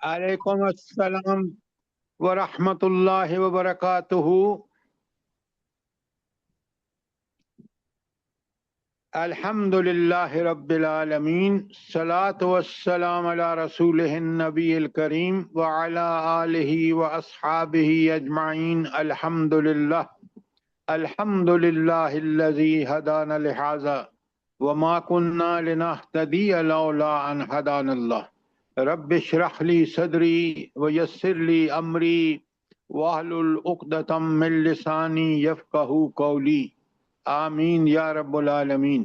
علیکم السلام ورحمۃ اللہ وبرکاتہ۔ الحمد للہ رب العالمین، الصلاۃ والسلام علی رسولہ النبی الکریم وعلی آلہ واصحابہ اجمعین۔ الحمد للہ الذی ہدانا لہذا وما كنا لنهتدی لولا ان ہدانا اللہ۔ رب اشرح لی صدری ویسر لی امری واحلل عقدۃ من لسانی یفقہوا قولی، آمین یا رب العالمین۔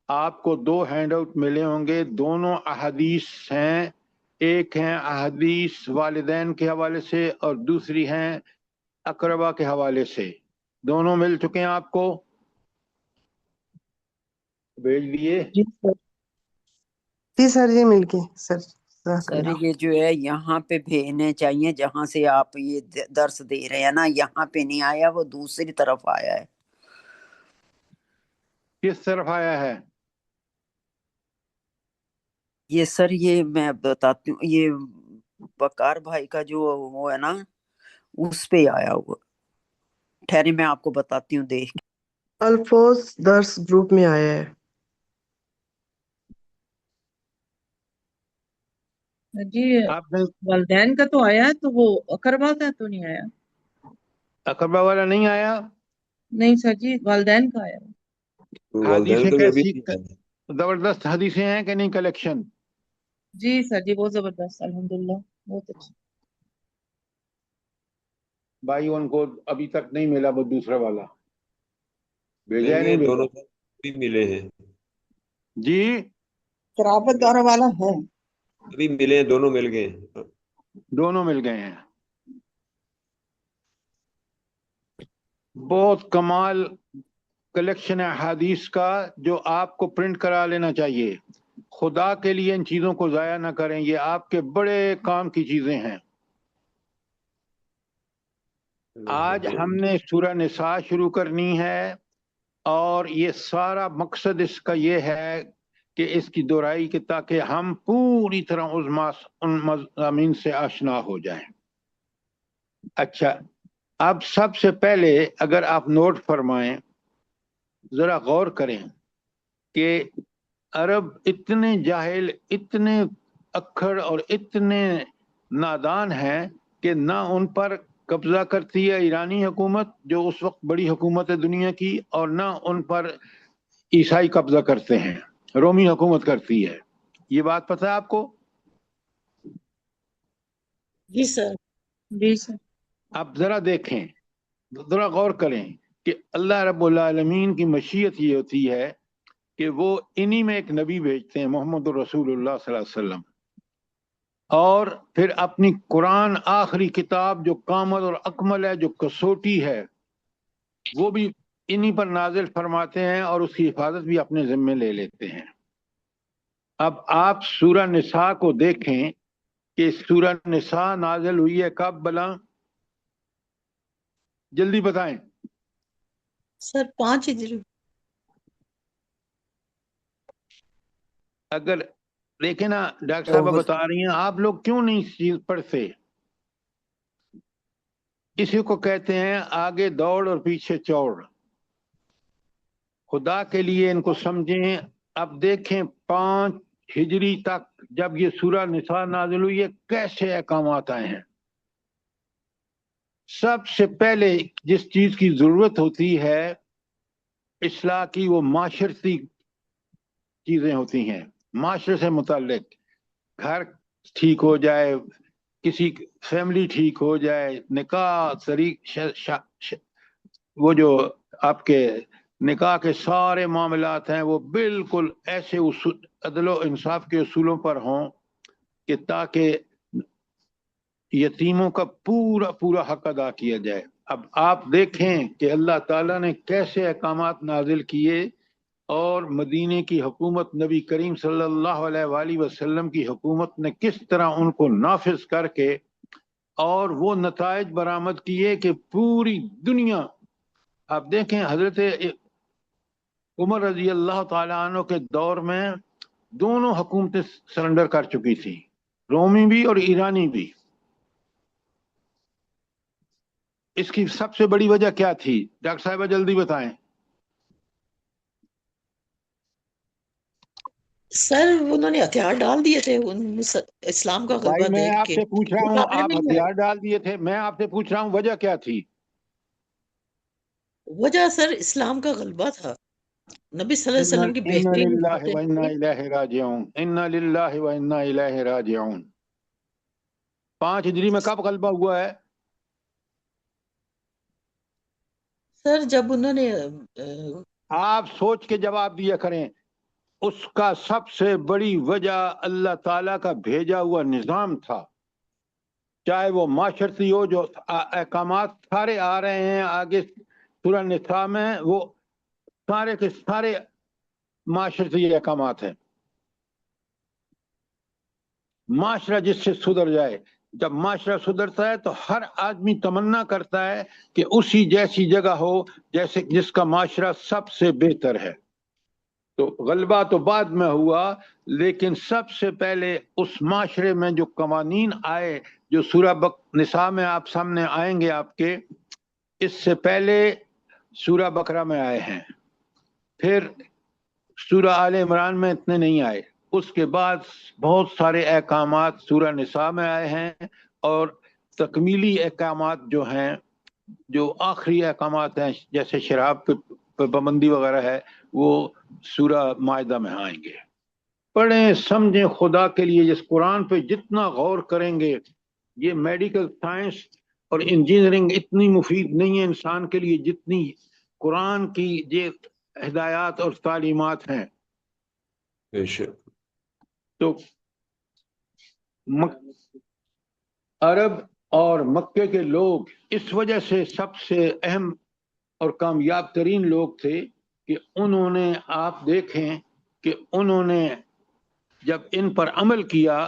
آپ کو دو ہینڈ آؤٹ ملے ہوں گے، دونوں احادیث ہیں، ایک ہیں احادیث والدین کے حوالے سے اور دوسری ہیں اقربا کے حوالے سے۔ دونوں مل چکے ہیں، آپ کو بھیج دیے؟ جی سر، جی مل کے سر۔ سر یہ جو ہے یہاں پہ بھیجنے چاہیے جہاں سے آپ یہ درس دے رہے ہیں نا، یہاں پہ نہیں آیا، وہ دوسری طرف آیا ہے۔ کس طرف آیا ہے؟ یہ سر یہ میں بتاتی ہوں، یہ بکار بھائی کا جو وہ ہے نا اس پہ آیا ہوا، ٹھہرے میں آپ کو بتاتی ہوں دیکھ کے۔ الفوظ درس گروپ میں آیا ہے۔ جی آپ نے والدین کا تو آیا ہے، تو وہ اقربا کا تو نہیں آیا۔ اقربا والا نہیں آیا؟ نہیں سر جی، والدین کا آیا۔ حدیثیں والدین کا بھی کیسی زبردست حدیثیں ہیں کہ نہیں کلیکشن؟ جی سر جی، بہت زبردست، الحمدللہ بہت اچھا۔ بھائی ان کو ابھی تک نہیں ملا، وہ دوسرا والا بھیجا ہے نہیں نہیں ہیں، بھیجا؟ دونوں بھی ملے ہیں، جی قرابت دار والا ہے۔ ابھی ملے ہیں، دونوں مل گئے ہیں۔ دونوں مل گئے ہیں۔ بہت کمال کلیکشن ہے حدیث کا، جو آپ کو پرنٹ کرا لینا چاہیے۔ خدا کے لیے ان چیزوں کو ضائع نہ کریں، یہ آپ کے بڑے کام کی چیزیں ہیں۔ آج ہم نے سورہ نساء شروع کرنی ہے، اور یہ سارا مقصد اس کا یہ ہے کہ اس کی دہرائی کہ تاکہ ہم پوری طرح ان مضامین سے آشنا ہو جائیں۔ اچھا، اب سب سے پہلے اگر آپ نوٹ فرمائیں، ذرا غور کریں کہ عرب اتنے جاہل، اتنے اکھڑ اور اتنے نادان ہیں کہ نہ ان پر قبضہ کرتی ہے ایرانی حکومت جو اس وقت بڑی حکومت ہے دنیا کی، اور نہ ان پر عیسائی قبضہ کرتے ہیں، رومی حکومت کرتی ہے۔ یہ بات پتہ ہے آپ کو؟ جی سر، جی سر۔ اب ذرا دیکھیں، ذرا غور کریں کہ اللہ رب العالمین کی مشیت یہ ہوتی ہے کہ وہ انہی میں ایک نبی بھیجتے ہیں، محمد رسول اللہ صلی اللہ علیہ وسلم، اور پھر اپنی قرآن آخری کتاب جو کامل اور اکمل ہے، جو کسوٹی ہے، وہ بھی انہی پر نازل فرماتے ہیں اور اس کی حفاظت بھی اپنے ذمے لے لیتے ہیں۔ اب آپ سورہ نساء کو دیکھیں کہ سورہ نساء نازل ہوئی ہے کب بلا؟ جلدی بتائیں۔ سر 5 ہجری۔ اگر دیکھیں نا، ڈاکٹر صاحبہ بتا رہی ہیں، آپ لوگ کیوں نہیں اس چیز پڑھتے؟ اسی کو کہتے ہیں آگے دوڑ اور پیچھے چوڑ۔ خدا کے لیے ان کو سمجھیں۔ اب دیکھیں 5 ہجری تک جب یہ سورہ نساء نازل ہوئی ہے، کیسے احکامات آئے ہیں۔ سب سے پہلے جس چیز کی ضرورت ہوتی ہے اصلاح کی، وہ معاشرتی چیزیں ہوتی ہیں، معاشرے سے متعلق، گھر ٹھیک ہو جائے، کسی فیملی ٹھیک ہو جائے، نکاح وہ جو آپ کے نکاح کے سارے معاملات ہیں وہ بالکل ایسے عدل و انصاف کے اصولوں پر ہوں کہ تاکہ یتیموں کا پورا پورا حق ادا کیا جائے۔ اب آپ دیکھیں کہ اللہ تعالیٰ نے کیسے احکامات نازل کیے، اور مدینے کی حکومت نبی کریم صلی اللہ علیہ وآلہ وسلم کی حکومت نے کس طرح ان کو نافذ کر کے اور وہ نتائج برآمد کیے کہ پوری دنیا، آپ دیکھیں حضرت عمر رضی اللہ تعالیٰ عنہ کے دور میں دونوں حکومتیں سرنڈر کر چکی تھی، رومی بھی اور ایرانی بھی. اس کی سب سے بڑی وجہ کیا تھی؟ ڈاکٹر صاحبہ جلدی بتائیں. سر انہوں نے ہتھیار ڈال دیے تھے اسلام کا بھائی غلبہ میں دیکھ آپ کے سے پوچھ رہا ہوں، مقابلے آپ میں ہی ہتھیار آئے. ڈال دیے تھے، میں آپ سے پوچھ رہا ہوں وجہ کیا تھی؟ وجہ سر اسلام کا غلبہ تھا. نبی صلی اللہ علیہ وسلم کی انا بہترین للہ باتیں و انا تھیں. الیہ راجعون، انا للہ و انا الیہ راجعون. 5 ہجری میں کب غلبہ ہوا ہے؟ سر جب انہوں نے آپ سوچ کے جواب دیا کریں. اس کا سب سے بڑی وجہ اللہ تعالیٰ کا بھیجا ہوا نظام تھا، چاہے وہ معاشرتی ہو، جو احکامات سارے آ رہے ہیں آگے سورہ نساء میں، وہ سارے کے سارے معاشرتی احکامات ہیں. معاشرہ جس سے سدھر جائے، جب معاشرہ سدھرتا ہے تو ہر آدمی تمنا کرتا ہے کہ اسی جیسی جگہ ہو جیسے جس کا معاشرہ سب سے بہتر ہے. تو غلبہ تو بعد میں ہوا، لیکن سب سے پہلے اس معاشرے میں جو قوانین آئے، جو سورہ نساء میں آپ سامنے آئیں گے آپ کے، اس سے پہلے سورہ بقرہ میں آئے ہیں، پھر سورہ آل عمران میں اتنے نہیں آئے، اس کے بعد بہت سارے احکامات سورہ نساء میں آئے ہیں، اور تکمیلی احکامات جو ہیں، جو آخری احکامات ہیں جیسے شراب پہ پابندی وغیرہ ہے، وہ سورہ مائدہ میں آئیں گے. پڑھیں سمجھیں خدا کے لیے، جس قرآن پہ جتنا غور کریں گے. یہ میڈیکل سائنس اور انجینئرنگ اتنی مفید نہیں ہے انسان کے لیے جتنی قرآن کی یہ ہدایات اور تعلیمات ہیں. بے شک. تو عرب اور مکے کے لوگ اس وجہ سے سب سے اہم اور کامیاب ترین لوگ تھے کہ انہوں نے، آپ دیکھیں کہ انہوں نے جب ان پر عمل کیا،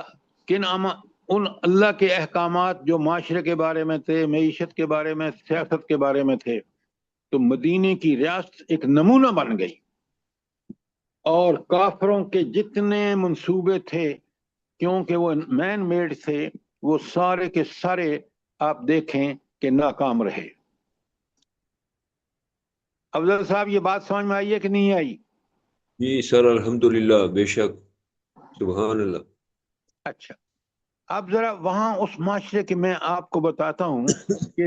ان اللہ کے احکامات جو معاشرے کے بارے میں تھے، معیشت کے بارے میں، سیاست کے بارے میں تھے، تو مدینے کی ریاست ایک نمونہ بن گئی. اور کافروں کے جتنے منصوبے تھے، کیونکہ وہ مین میڈ تھے، وہ سارے کے سارے آپ دیکھیں کہ ناکام رہے. افضل صاحب یہ بات سمجھ میں آئی ہے کہ نہیں آئی؟ جی سر الحمدللہ، بے شک، سبحان اللہ. اچھا، اب ذرا وہاں اس معاشرے کے میں آپ کو بتاتا ہوں کہ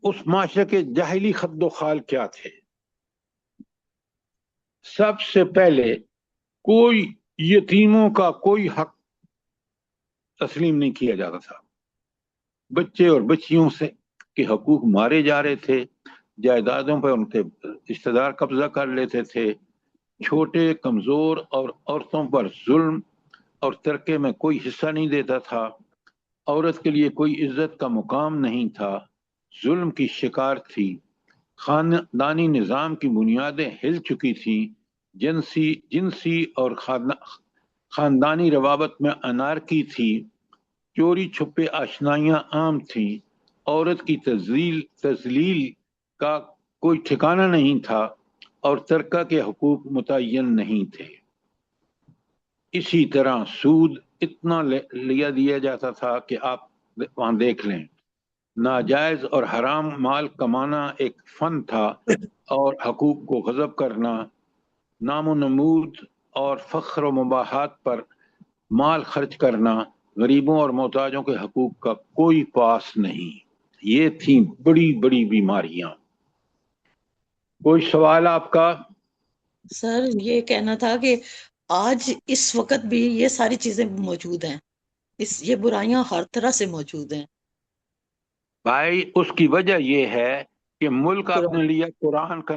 اس معاشرے کے جاہلی خد و خال کیا تھے. سب سے پہلے کوئی یتیموں کا کوئی حق تسلیم نہیں کیا جاتا تھا. بچے اور بچیوں سے کے حقوق مارے جا رہے تھے، جائیدادوں پر ان کے رشتہ دار قبضہ کر لیتے تھے، چھوٹے کمزور اور عورتوں پر ظلم اور ترکے میں کوئی حصہ نہیں دیتا تھا، عورت کے لیے کوئی عزت کا مقام نہیں تھا، ظلم کی شکار تھی، خاندانی نظام کی بنیادیں ہل چکی تھیں، جنسی اور خاندانی روابط میں انارکی تھی، چوری چھپے آشنائیاں عام تھیں، عورت کی تذلیل کا کوئی ٹھکانہ نہیں تھا، اور ترکہ کے حقوق متعین نہیں تھے. اسی طرح سود اتنا لیا دیا جاتا تھا کہ آپ وہاں دیکھ لیں، ناجائز اور حرام مال کمانا ایک فن تھا، اور حقوق کو غصب کرنا، نام و نمود اور فخر و مباحات پر مال خرچ کرنا، غریبوں اور محتاجوں کے حقوق کا کوئی پاس نہیں. یہ تھیں بڑی بڑی بیماریاں. کوئی سوال آپ کا؟ سر یہ کہنا تھا کہ آج اس وقت بھی یہ ساری چیزیں موجود ہیں، یہ برائیاں ہر طرح سے موجود ہیں. بھائی اس کی وجہ یہ ہے کہ ملک آپ نے لیا قرآن کا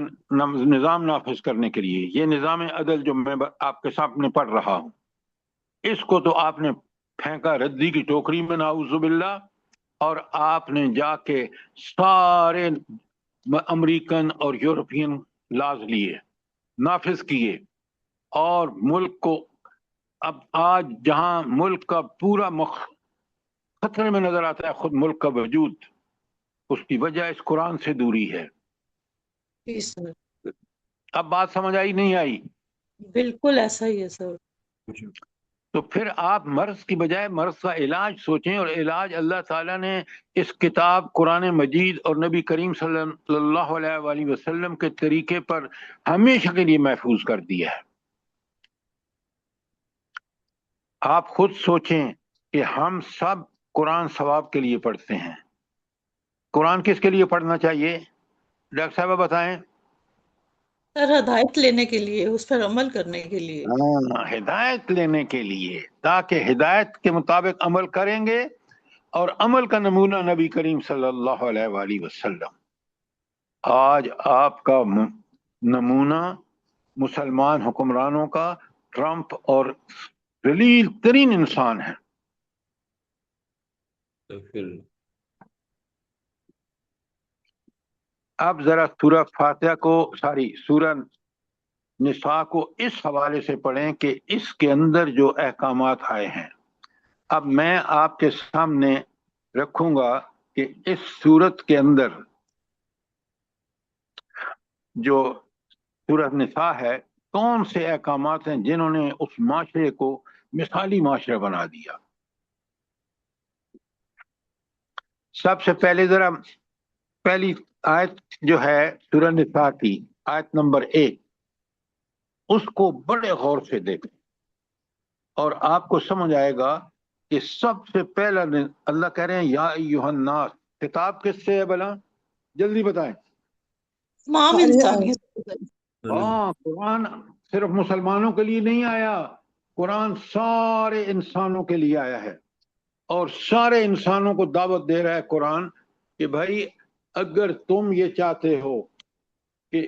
نظام نافذ کرنے کے لیے. یہ نظام عدل جو میں آپ کے سامنے پڑھ رہا ہوں، اس کو تو آپ نے پھینکا ردی کی ٹوکری میں، نعوذ باللہ، اور آپ نے جا کے سارے امریکن اور یورپین لاز لیے، نافذ کیے، اور ملک کو اب آج جہاں ملک کا پورا خطرے میں نظر آتا ہے خود ملک کا وجود، اس کی وجہ اس قرآن سے دوری ہے. جی سر، اب بات سمجھ آئی نہیں آئی؟ بالکل ایسا ہی ہے سر. تو پھر آپ مرض کی بجائے مرض کا علاج سوچیں، اور علاج اللہ تعالیٰ نے اس کتاب قرآن مجید اور نبی کریم صلی اللہ علیہ وآلہ وسلم کے طریقے پر ہمیشہ کے لیے محفوظ کر دیا ہے۔ آپ خود سوچیں کہ ہم سب قرآن ثواب کے لیے پڑھتے ہیں، قرآن کس کے لیے پڑھنا چاہیے؟ ڈاکٹر صاحبہ بتائیں۔ سر ہدایت لینے کے لیے، اس پر عمل کرنے کے لیے۔ ہاں، ہدایت لینے کے لیے، تاکہ ہدایت کے مطابق عمل کریں گے، اور عمل کا نمونہ نبی کریم صلی اللہ علیہ وآلہ وسلم۔ آج آپ کا نمونہ مسلمان حکمرانوں کا ٹرمپ اور ذلیل ترین انسان ہے۔ اب ذرا سورہ فاتحہ کو، سورہ نساء کو اس حوالے سے پڑھیں کہ اس کے اندر جو احکامات آئے ہیں۔ اب میں آپ کے سامنے رکھوں گا کہ اس سورت کے اندر جو سورہ نساء ہے، کون سے احکامات ہیں جنہوں نے اس معاشرے کو مثالی معاشرہ بنا دیا۔ سب سے پہلے ذرا پہلی آیت جو ہے سورہ نساء کی، آیت نمبر 1، اس کو بڑے غور سے دیکھیں اور آپ کو سمجھ آئے گا کہ سب سے پہلا اللہ کہہ رہے ہیں یا ایھا الناس، خطاب کس سے ہے بلا؟ جلدی بتائیں۔ تمام انسانیت۔ ہاں، قرآن صرف مسلمانوں کے لیے نہیں آیا، قرآن سارے انسانوں کے لیے آیا ہے، اور سارے انسانوں کو دعوت دے رہا ہے قرآن کہ بھائی اگر تم یہ چاہتے ہو کہ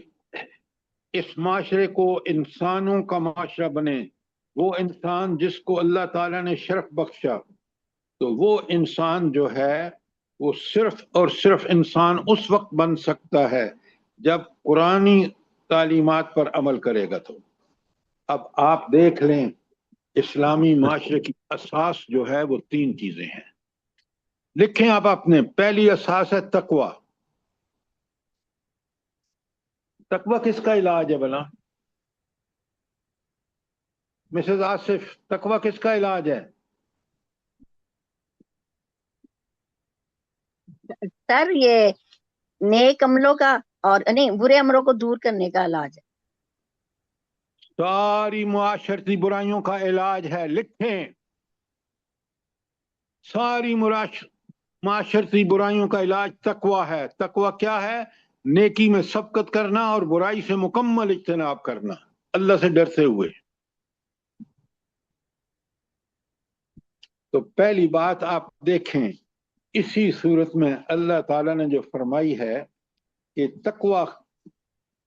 اس معاشرے کو انسانوں کا معاشرہ بنے، وہ انسان جس کو اللہ تعالیٰ نے شرف بخشا، تو وہ انسان جو ہے وہ صرف اور صرف انسان اس وقت بن سکتا ہے جب قرآنی تعلیمات پر عمل کرے گا۔ تو اب آپ دیکھ لیں اسلامی معاشرے کی اساس جو ہے وہ 3 چیزیں ہیں، لکھیں آپ اپنے۔ پہلی اساس ہے تقوی۔ تقوی کس کا علاج ہے بلا؟ مسز آصف، تقوی کس کا علاج ہے؟ سر یہ نیک عملوں کا اور نہیں برے عملوں کو دور کرنے کا علاج ہے۔ ساری معاشرتی برائیوں کا علاج ہے، لکھیں۔ ساری معاشرتی برائیوں کا علاج تقوی ہے۔ تقوی کیا ہے؟ نیکی میں سبقت کرنا اور برائی سے مکمل اجتناب کرنا، اللہ سے ڈرتے ہوئے۔ تو پہلی بات آپ دیکھیں، اسی صورت میں اللہ تعالیٰ نے جو فرمائی ہے کہ تقوی،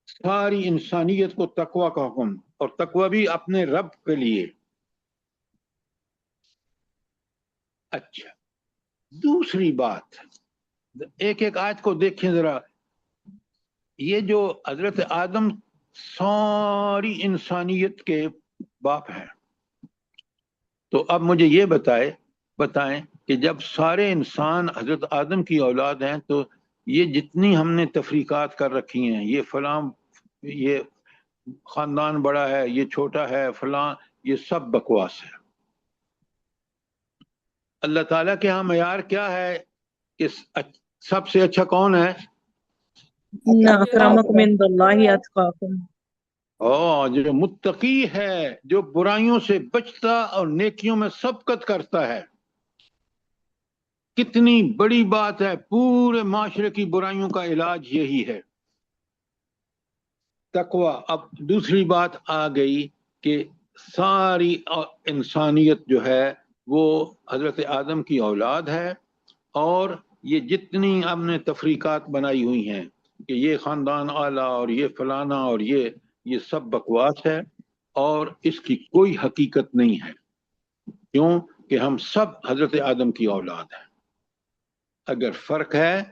ساری انسانیت کو تقوی کا حکم، اور تقوی بھی اپنے رب کے لیے۔ اچھا، دوسری بات، ایک ایک آیت کو دیکھیں ذرا۔ یہ جو حضرت آدم ساری انسانیت کے باپ ہیں، تو اب مجھے یہ بتائیں کہ جب سارے انسان حضرت آدم کی اولاد ہیں، تو یہ جتنی ہم نے تفریقات کر رکھی ہیں، یہ فلاں، یہ خاندان بڑا ہے، یہ چھوٹا ہے، فلاں، یہ سب بکواس ہے۔ اللہ تعالیٰ کے ہاں معیار کیا ہے کہ سب سے اچھا کون ہے؟ ان اکرمکم عند اللہ اتقاکم۔ جو متقی ہے، جو برائیوں سے بچتا اور نیکیوں میں سبقت کرتا ہے۔ کتنی بڑی بات ہے، پورے معاشرے کی برائیوں کا علاج یہی ہے، تقوی۔ اب دوسری بات آ گئی کہ ساری انسانیت جو ہے وہ حضرت آدم کی اولاد ہے، اور یہ جتنی ہم نے تفریقات بنائی ہوئی ہیں کہ یہ خاندان اعلیٰ اور یہ فلانا اور یہ سب بکواس ہے، اور اس کی کوئی حقیقت نہیں ہے۔ کیوں کہ ہم سب حضرت آدم کی اولاد ہیں۔ اگر فرق ہے،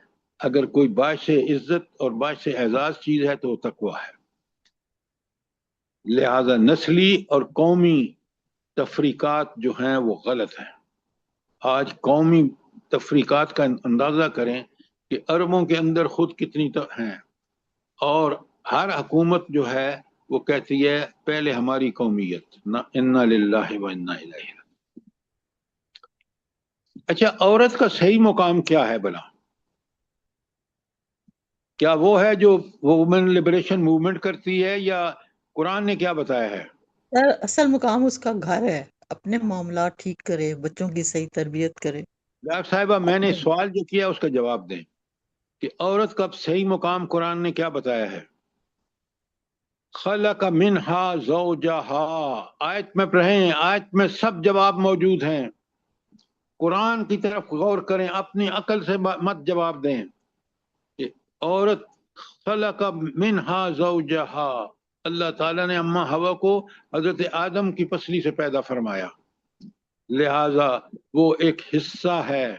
اگر کوئی باعث عزت اور باعث اعزاز چیز ہے تو وہ تقوی ہے۔ لہذا نسلی اور قومی تفریقات جو ہیں وہ غلط ہیں۔ آج قومی تفریقات کا اندازہ کریں کہ عربوں کے اندر خود کتنی ہیں، اور ہر حکومت جو ہے وہ کہتی ہے پہلے ہماری قومیت، نہ انا للہ و انا الیہ۔ اچھا، عورت کا صحیح مقام کیا ہے بلا؟ کیا وہ ہے جو وومن لبریشن موومنٹ کرتی ہے، یا قرآن نے کیا بتایا ہے؟ سر اصل مقام اس کا گھر ہے، اپنے معاملات ٹھیک کرے، بچوں کی صحیح تربیت کرے۔ ڈاکٹر صاحبہ، میں نے اپنے سوال جو کیا اس کا جواب دیں کہ عورت کا صحیح مقام قرآن نے کیا بتایا ہے؟ خلق منہا زوجہا، آیت میں پڑھیں، آیت میں سب جواب موجود ہیں۔ قرآن کی طرف غور کریں، اپنی عقل سے مت جواب دیں کہ عورت خلق منہا زوجہا، اللہ تعالیٰ نے اماں حوا کو حضرت آدم کی پسلی سے پیدا فرمایا، لہذا وہ ایک حصہ ہے۔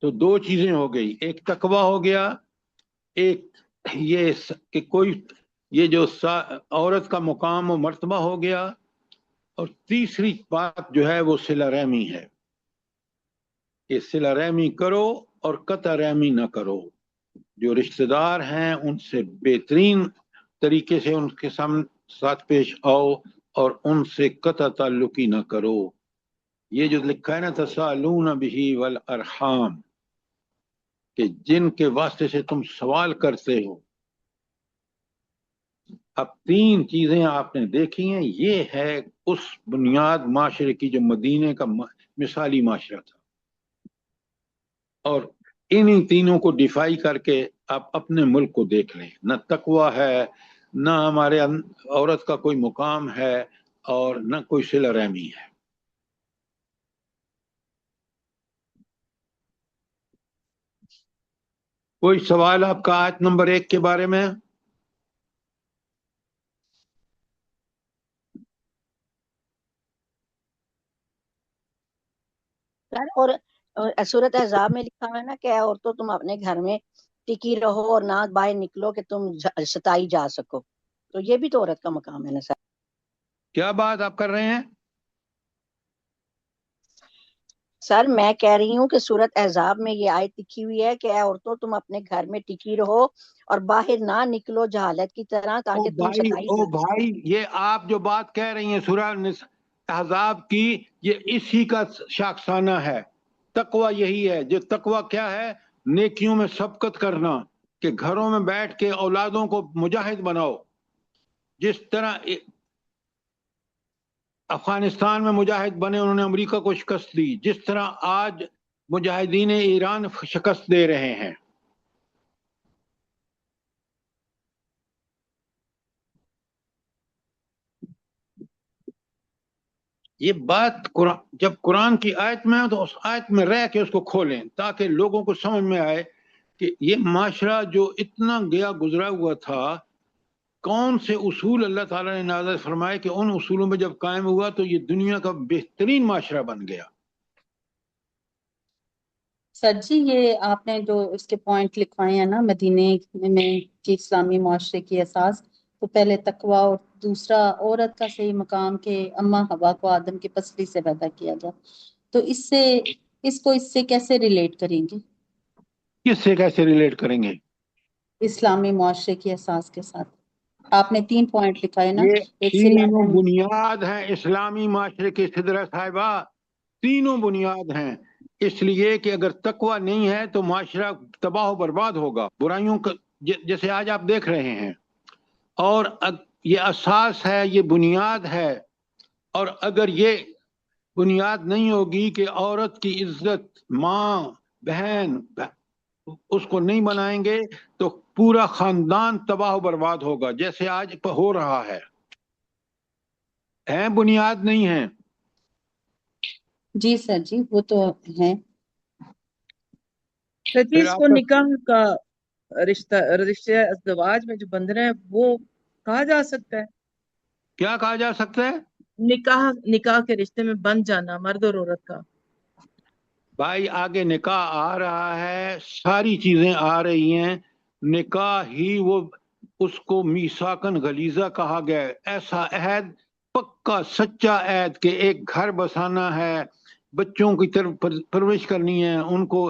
تو دو چیزیں ہو گئی، ایک تقویٰ ہو گیا، ایک یہ کہ کوئی یہ جو عورت کا مقام و مرتبہ ہو گیا، اور تیسری بات جو ہے وہ صلہ رحمی ہے کہ صلہ رحمی کرو اور قطع رحمی نہ کرو۔ جو رشتہ دار ہیں ان سے بہترین طریقے سے ان کے ساتھ پیش آؤ اور ان سے قطع تعلقی نہ کرو۔ یہ جو لکھا ہے نا تسالون بہ والارحام، کہ جن کے واسطے سے تم سوال کرتے ہو، اب تین چیزیں آپ نے دیکھی ہیں، یہ ہے اس بنیاد معاشرے کی جو مدینے کا مثالی معاشرہ تھا، اور انہی تینوں کو ڈیفائی کر کے آپ اپنے ملک کو دیکھ لیں، نہ تقویٰ ہے، نہ ہمارے عورت کا کوئی مقام ہے، اور نہ کوئی صلہ رحمی ہے۔ کوئی سوال آپ کا آیت نمبر 1 کے بارے میں؟ اور سورت احزاب میں لکھا ہے نا کہ عورتوں تم اپنے گھر میں ٹکی رہو اور نہ باہر نکلو کہ تم ستائی جا سکو، تو یہ بھی تو عورت کا مقام ہے نا سر۔ کیا بات آپ کر رہے ہیں؟ سر میں کہہ رہی ہوں کہ سورت احزاب میں یہ آیت لکھی ہوئی ہے کہ اے عورتوں تم اپنے گھر میں ٹکی رہو اور باہر نہ نکلو جہالت کی طرح تاکہ تم ستائی او جا سکو۔ بھائی، یہ آپ جو بات کہہ رہی ہیں سورہ احزاب کی، یہ اسی کا شاخسانہ ہے۔ تقویٰ یہی ہے، جو تقویٰ کیا ہے؟ نیکیوں میں سبقت کرنا، کہ گھروں میں بیٹھ کے اولادوں کو مجاہد بناؤ، جس طرح افغانستان میں مجاہد بنے، انہوں نے امریکہ کو شکست دی، جس طرح آج مجاہدین ایران شکست دے رہے ہیں۔ یہ بات جب قرآن کی آیت میں ہے تو اس آیت میں رہ کے اس کو کھولیں تاکہ لوگوں کو سمجھ میں آئے کہ یہ معاشرہ جو اتنا گیا گزرا ہوا تھا، کون سے اصول اللہ تعالیٰ نے نازل فرمائے کہ ان اصولوں میں جب قائم ہوا تو یہ دنیا کا بہترین معاشرہ بن گیا۔ سر جی، یہ آپ نے جو اس کے پوائنٹ لکھوائے ہیں نا، مدینے میں کی اسلامی معاشرے کی اساس، تو پہلے تقوی، اور دوسرا عورت کا صحیح مقام کہ اماں حوا کو آدم کی پسلی سے پیدا کیا گیا، تو اس سے کیسے ریلیٹ کریں گے؟ کس سے کیسے ریلیٹ کریں گے؟ اسلامی معاشرے کی اساس کے ساتھ آپ نے 3 پوائنٹ لکھائے نا، یہ ایک تینوں صلہ، بنیاد ہیں اسلامی معاشرے کے، سدرہ صاحبہ، تینوں بنیاد ہیں، اس لیے کہ اگر تقویٰ نہیں ہے تو معاشرہ تباہ و برباد ہوگا، برائیوں کا جیسے آج آپ دیکھ رہے ہیں، اور یہ اساس ہے، یہ بنیاد ہے، اور اگر یہ بنیاد نہیں ہوگی کہ عورت کی عزت، ماں، بہن، اس کو نہیں بنائیں گے تو پورا خاندان تباہ و برباد ہوگا، جیسے آج ہو رہا ہے۔ بنیاد نہیں ہے۔ جی سر جی، وہ تو ہے۔ سر جی، پھر اس آپ کو کا نکاح کا رشتہ ازدواج میں جو بندھ رہے ہیں وہ کہا جا سکتا ہے؟ کیا کہا جا سکتا ہے؟ نکاح کے رشتے میں بندھ جانا مرد اور عورت کا۔ بھائی آگے نکاح آ رہا ہے، ساری چیزیں آ رہی ہیں، نکاح ہی وہ اس کو میثاقاً غلیظہ کہا گیا ہے، ایسا عہد، پکا سچا عہد کہ ایک گھر بسانا ہے، بچوں کی طرف پرورش کرنی ہے، ان کو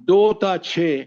2 ta 6,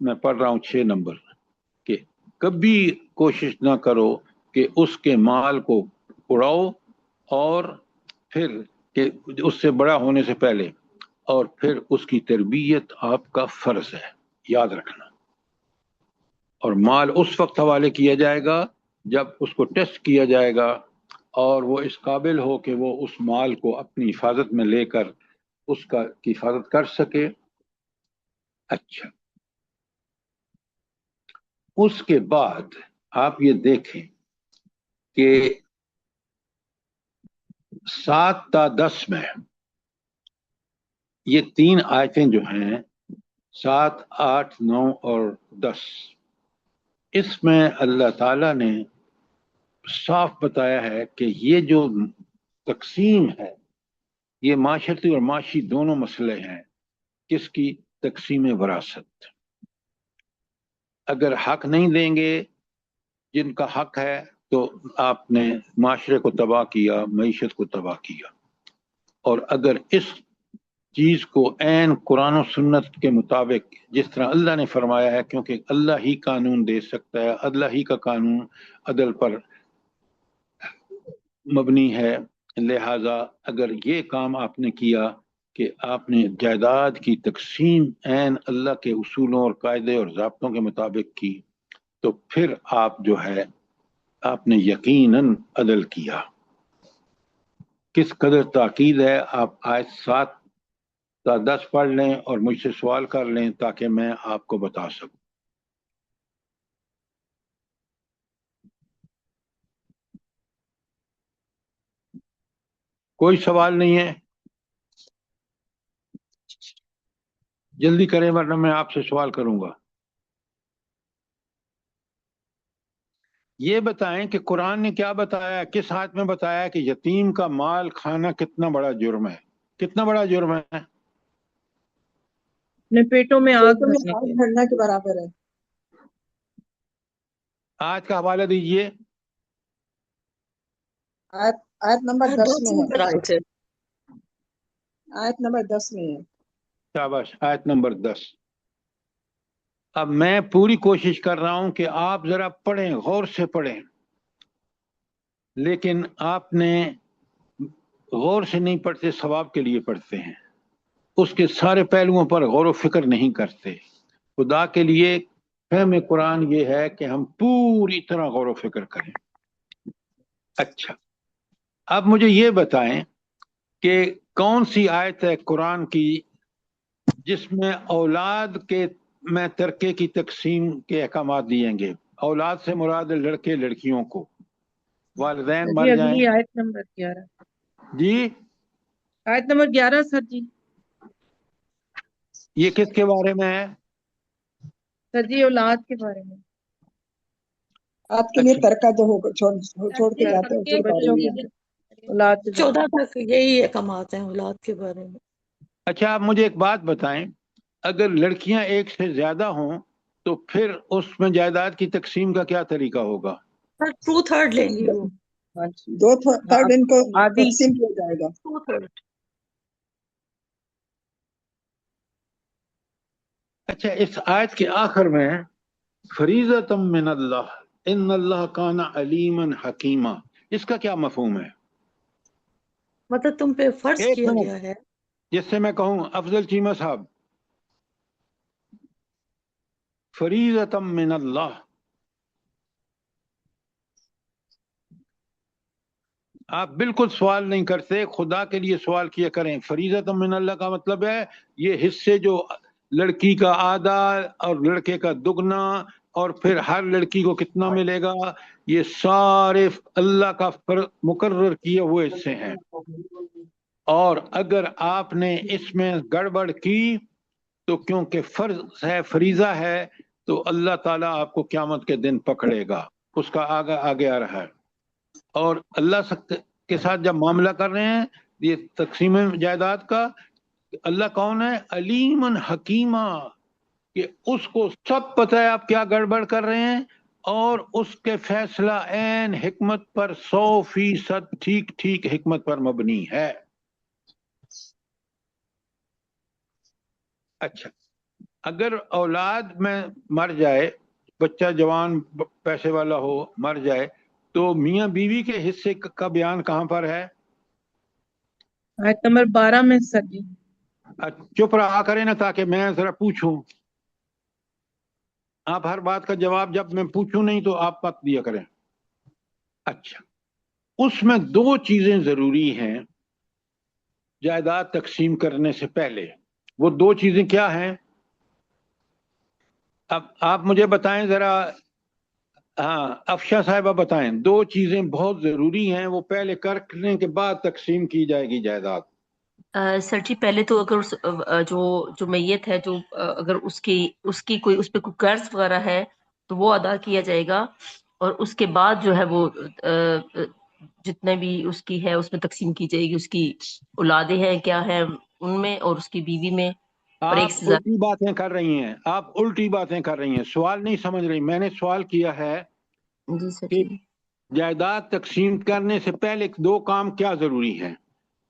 میں پڑھ رہا ہوں 6 نمبر کہ کبھی کوشش نہ کرو کہ اس کے مال کو اڑاؤ اور پھر کہ اس سے بڑا ہونے سے پہلے، اور پھر اس کی تربیت آپ کا فرض ہے، یاد رکھنا۔ اور مال اس وقت حوالے کیا جائے گا جب اس کو ٹیسٹ کیا جائے گا اور وہ اس قابل ہو کہ وہ اس مال کو اپنی حفاظت میں لے کر اس کا کی حفاظت کر سکے۔ اچھا، اس کے بعد آپ یہ دیکھیں کہ 7 تا 10 میں یہ 3 آیتیں جو ہیں 7، 8، 9 اور 10، اس میں اللہ تعالیٰ نے صاف بتایا ہے کہ یہ جو تقسیم ہے یہ معاشرتی اور معاشی دونوں مسئلے ہیں۔ کس کی؟ تقسیم وراثت۔ اگر حق نہیں دیں گے جن کا حق ہے تو آپ نے معاشرے کو تباہ کیا، معیشت کو تباہ کیا۔ اور اگر اس چیز کو عین قرآن و سنت کے مطابق جس طرح اللہ نے فرمایا ہے، کیونکہ اللہ ہی قانون دے سکتا ہے، اللہ ہی کا قانون عدل پر مبنی ہے، لہذا اگر یہ کام آپ نے کیا کہ آپ نے جائیداد کی تقسیم عین اللہ کے اصولوں اور قاعدے اور ضابطوں کے مطابق کی تو پھر آپ جو ہے آپ نے یقیناً عدل کیا۔ کس قدر تاکید ہے، آپ آیت 7 تا 10 پڑھ لیں اور مجھ سے سوال کر لیں تاکہ میں آپ کو بتا سکوں۔ کوئی سوال نہیں ہے؟ جلدی کریں ورنہ میں آپ سے سوال کروں گا۔ یہ بتائیں کہ قرآن نے کیا بتایا، کس آیت میں بتایا کہ یتیم کا مال کھانا کتنا بڑا جرم ہے؟ کتنا بڑا جرم ہے؟ اپنے پیٹوں میں آگ بھرنے کے برابر ہے۔ آیت کا حوالہ دیجئے۔ آیت نمبر 10 میں ہے، پر آئے تھے آیت نمبر 10 میں ہے۔ شاباش، آیت نمبر 10۔ اب میں پوری کوشش کر رہا ہوں کہ آپ ذرا پڑھیں، غور سے پڑھیں، لیکن آپ نے غور سے نہیں پڑھتے، ثواب کے لیے پڑھتے ہیں، اس کے سارے پہلوؤں پر غور و فکر نہیں کرتے۔ خدا کے لیے فہم قرآن یہ ہے کہ ہم پوری طرح غور و فکر کریں۔ اچھا، اب مجھے یہ بتائیں کہ کون سی آیت ہے قرآن کی جس میں اولاد کے میں ترکے کی تقسیم کے احکامات دیے گے؟ اولاد سے مراد لڑکے لڑکیوں کو، والدین مر جائیں۔ اگلی آیت نمبر 11، جی آیت نمبر 11 سر جی۔ یہ کس کے بارے میں ہے؟ سر جی اولاد کے بارے میں۔ آپ کے لیے ترکہ جو ہوگا چھوڑ کے جاتے ہیں اس کے بارے بچوں میں کے اولاد کے بارے 14 تک یہی احکامات ہیں اولاد کے بارے میں۔ اچھا، آپ مجھے ایک بات بتائیں، اگر لڑکیاں ایک سے زیادہ ہوں تو پھر اس میں جائیداد کی تقسیم کا کیا طریقہ ہوگا؟ 2/3 لیں گی وہ، ہاں جی۔ 2/3 ان کو آدھی تقسیم کیا جائے گا۔ 2/3۔ اچھا، اس آیت کے آخر میں فریضۃ من اللہ ان اللہ کان علیما حکیما، اس کا کیا مفہوم ہے؟ مطلب تم پہ فرض ایک کیا منٹ، گیا ہے۔ جس سے میں کہوں افضل چیمہ صاحب، فریضۃ من اللہ، آپ بالکل سوال نہیں کرتے، خدا کے لیے سوال کیا کریں۔ فریضۃ من اللہ کا مطلب ہے یہ حصے جو لڑکی کا آدھا اور لڑکے کا دگنا اور پھر ہر لڑکی کو کتنا ملے گا، یہ سارے اللہ کا مقرر کیے ہوئے حصے ہیں۔ اور اگر آپ نے اس میں گڑبڑ کی تو کیونکہ فرض ہے، فریضہ ہے، تو اللہ تعالیٰ آپ کو قیامت کے دن پکڑے گا، اس کا آگے آ رہا ہے۔ اور اللہ کے ساتھ جب معاملہ کر رہے ہیں یہ تقسیم جائیداد کا، اللہ کون ہے؟ علیمن حکیمہ، کہ اس کو سب پتہ ہے آپ کیا گڑبڑ کر رہے ہیں، اور اس کے فیصلہ عین حکمت پر 100% ٹھیک حکمت پر مبنی ہے۔ اچھا، اگر اولاد میں مر جائے, بچہ جوان پیسے والا ہو مر جائے, تو میاں بیوی کے حصے کا بیان کہاں پر ہے؟ آیت نمبر 12 میں سر جی. چپ رہا کریں نا تاکہ میں ذرا پوچھوں. آپ ہر بات کا جواب جب میں پوچھوں نہیں تو آپ مت دیا کریں. اچھا, اس میں دو چیزیں ضروری ہیں جائیداد تقسیم کرنے سے پہلے. وہ دو چیزیں کیا ہیں؟ اب آپ مجھے بتائیں ذرا. ہاں افشا صاحبہ بتائیں. دو چیزیں بہت ضروری ہیں, وہ پہلے کرنے کے بعد تقسیم کی جائے گی جائیداد. سر جی پہلے تو اگر جو میت ہے, جو اگر اس کی کوئی اس پہ کوئی قرض وغیرہ ہے تو وہ ادا کیا جائے گا, اور اس کے بعد جو ہے وہ جتنے بھی اس کی ہے اس میں تقسیم کی جائے گی. اس کی اولادیں ہیں کیا ہیں ان میں, اور اس کی بیوی میں, اور ایک آپ سے زیادہ. الٹی باتیں کر رہی ہیں, آپ الٹی باتیں کر رہی ہیں, سوال نہیں سمجھ رہی. میں نے سوال کیا ہے جی سر کہ جی. جائیداد تقسیم کرنے سے پہلے دو کام کیا ضروری ہیں؟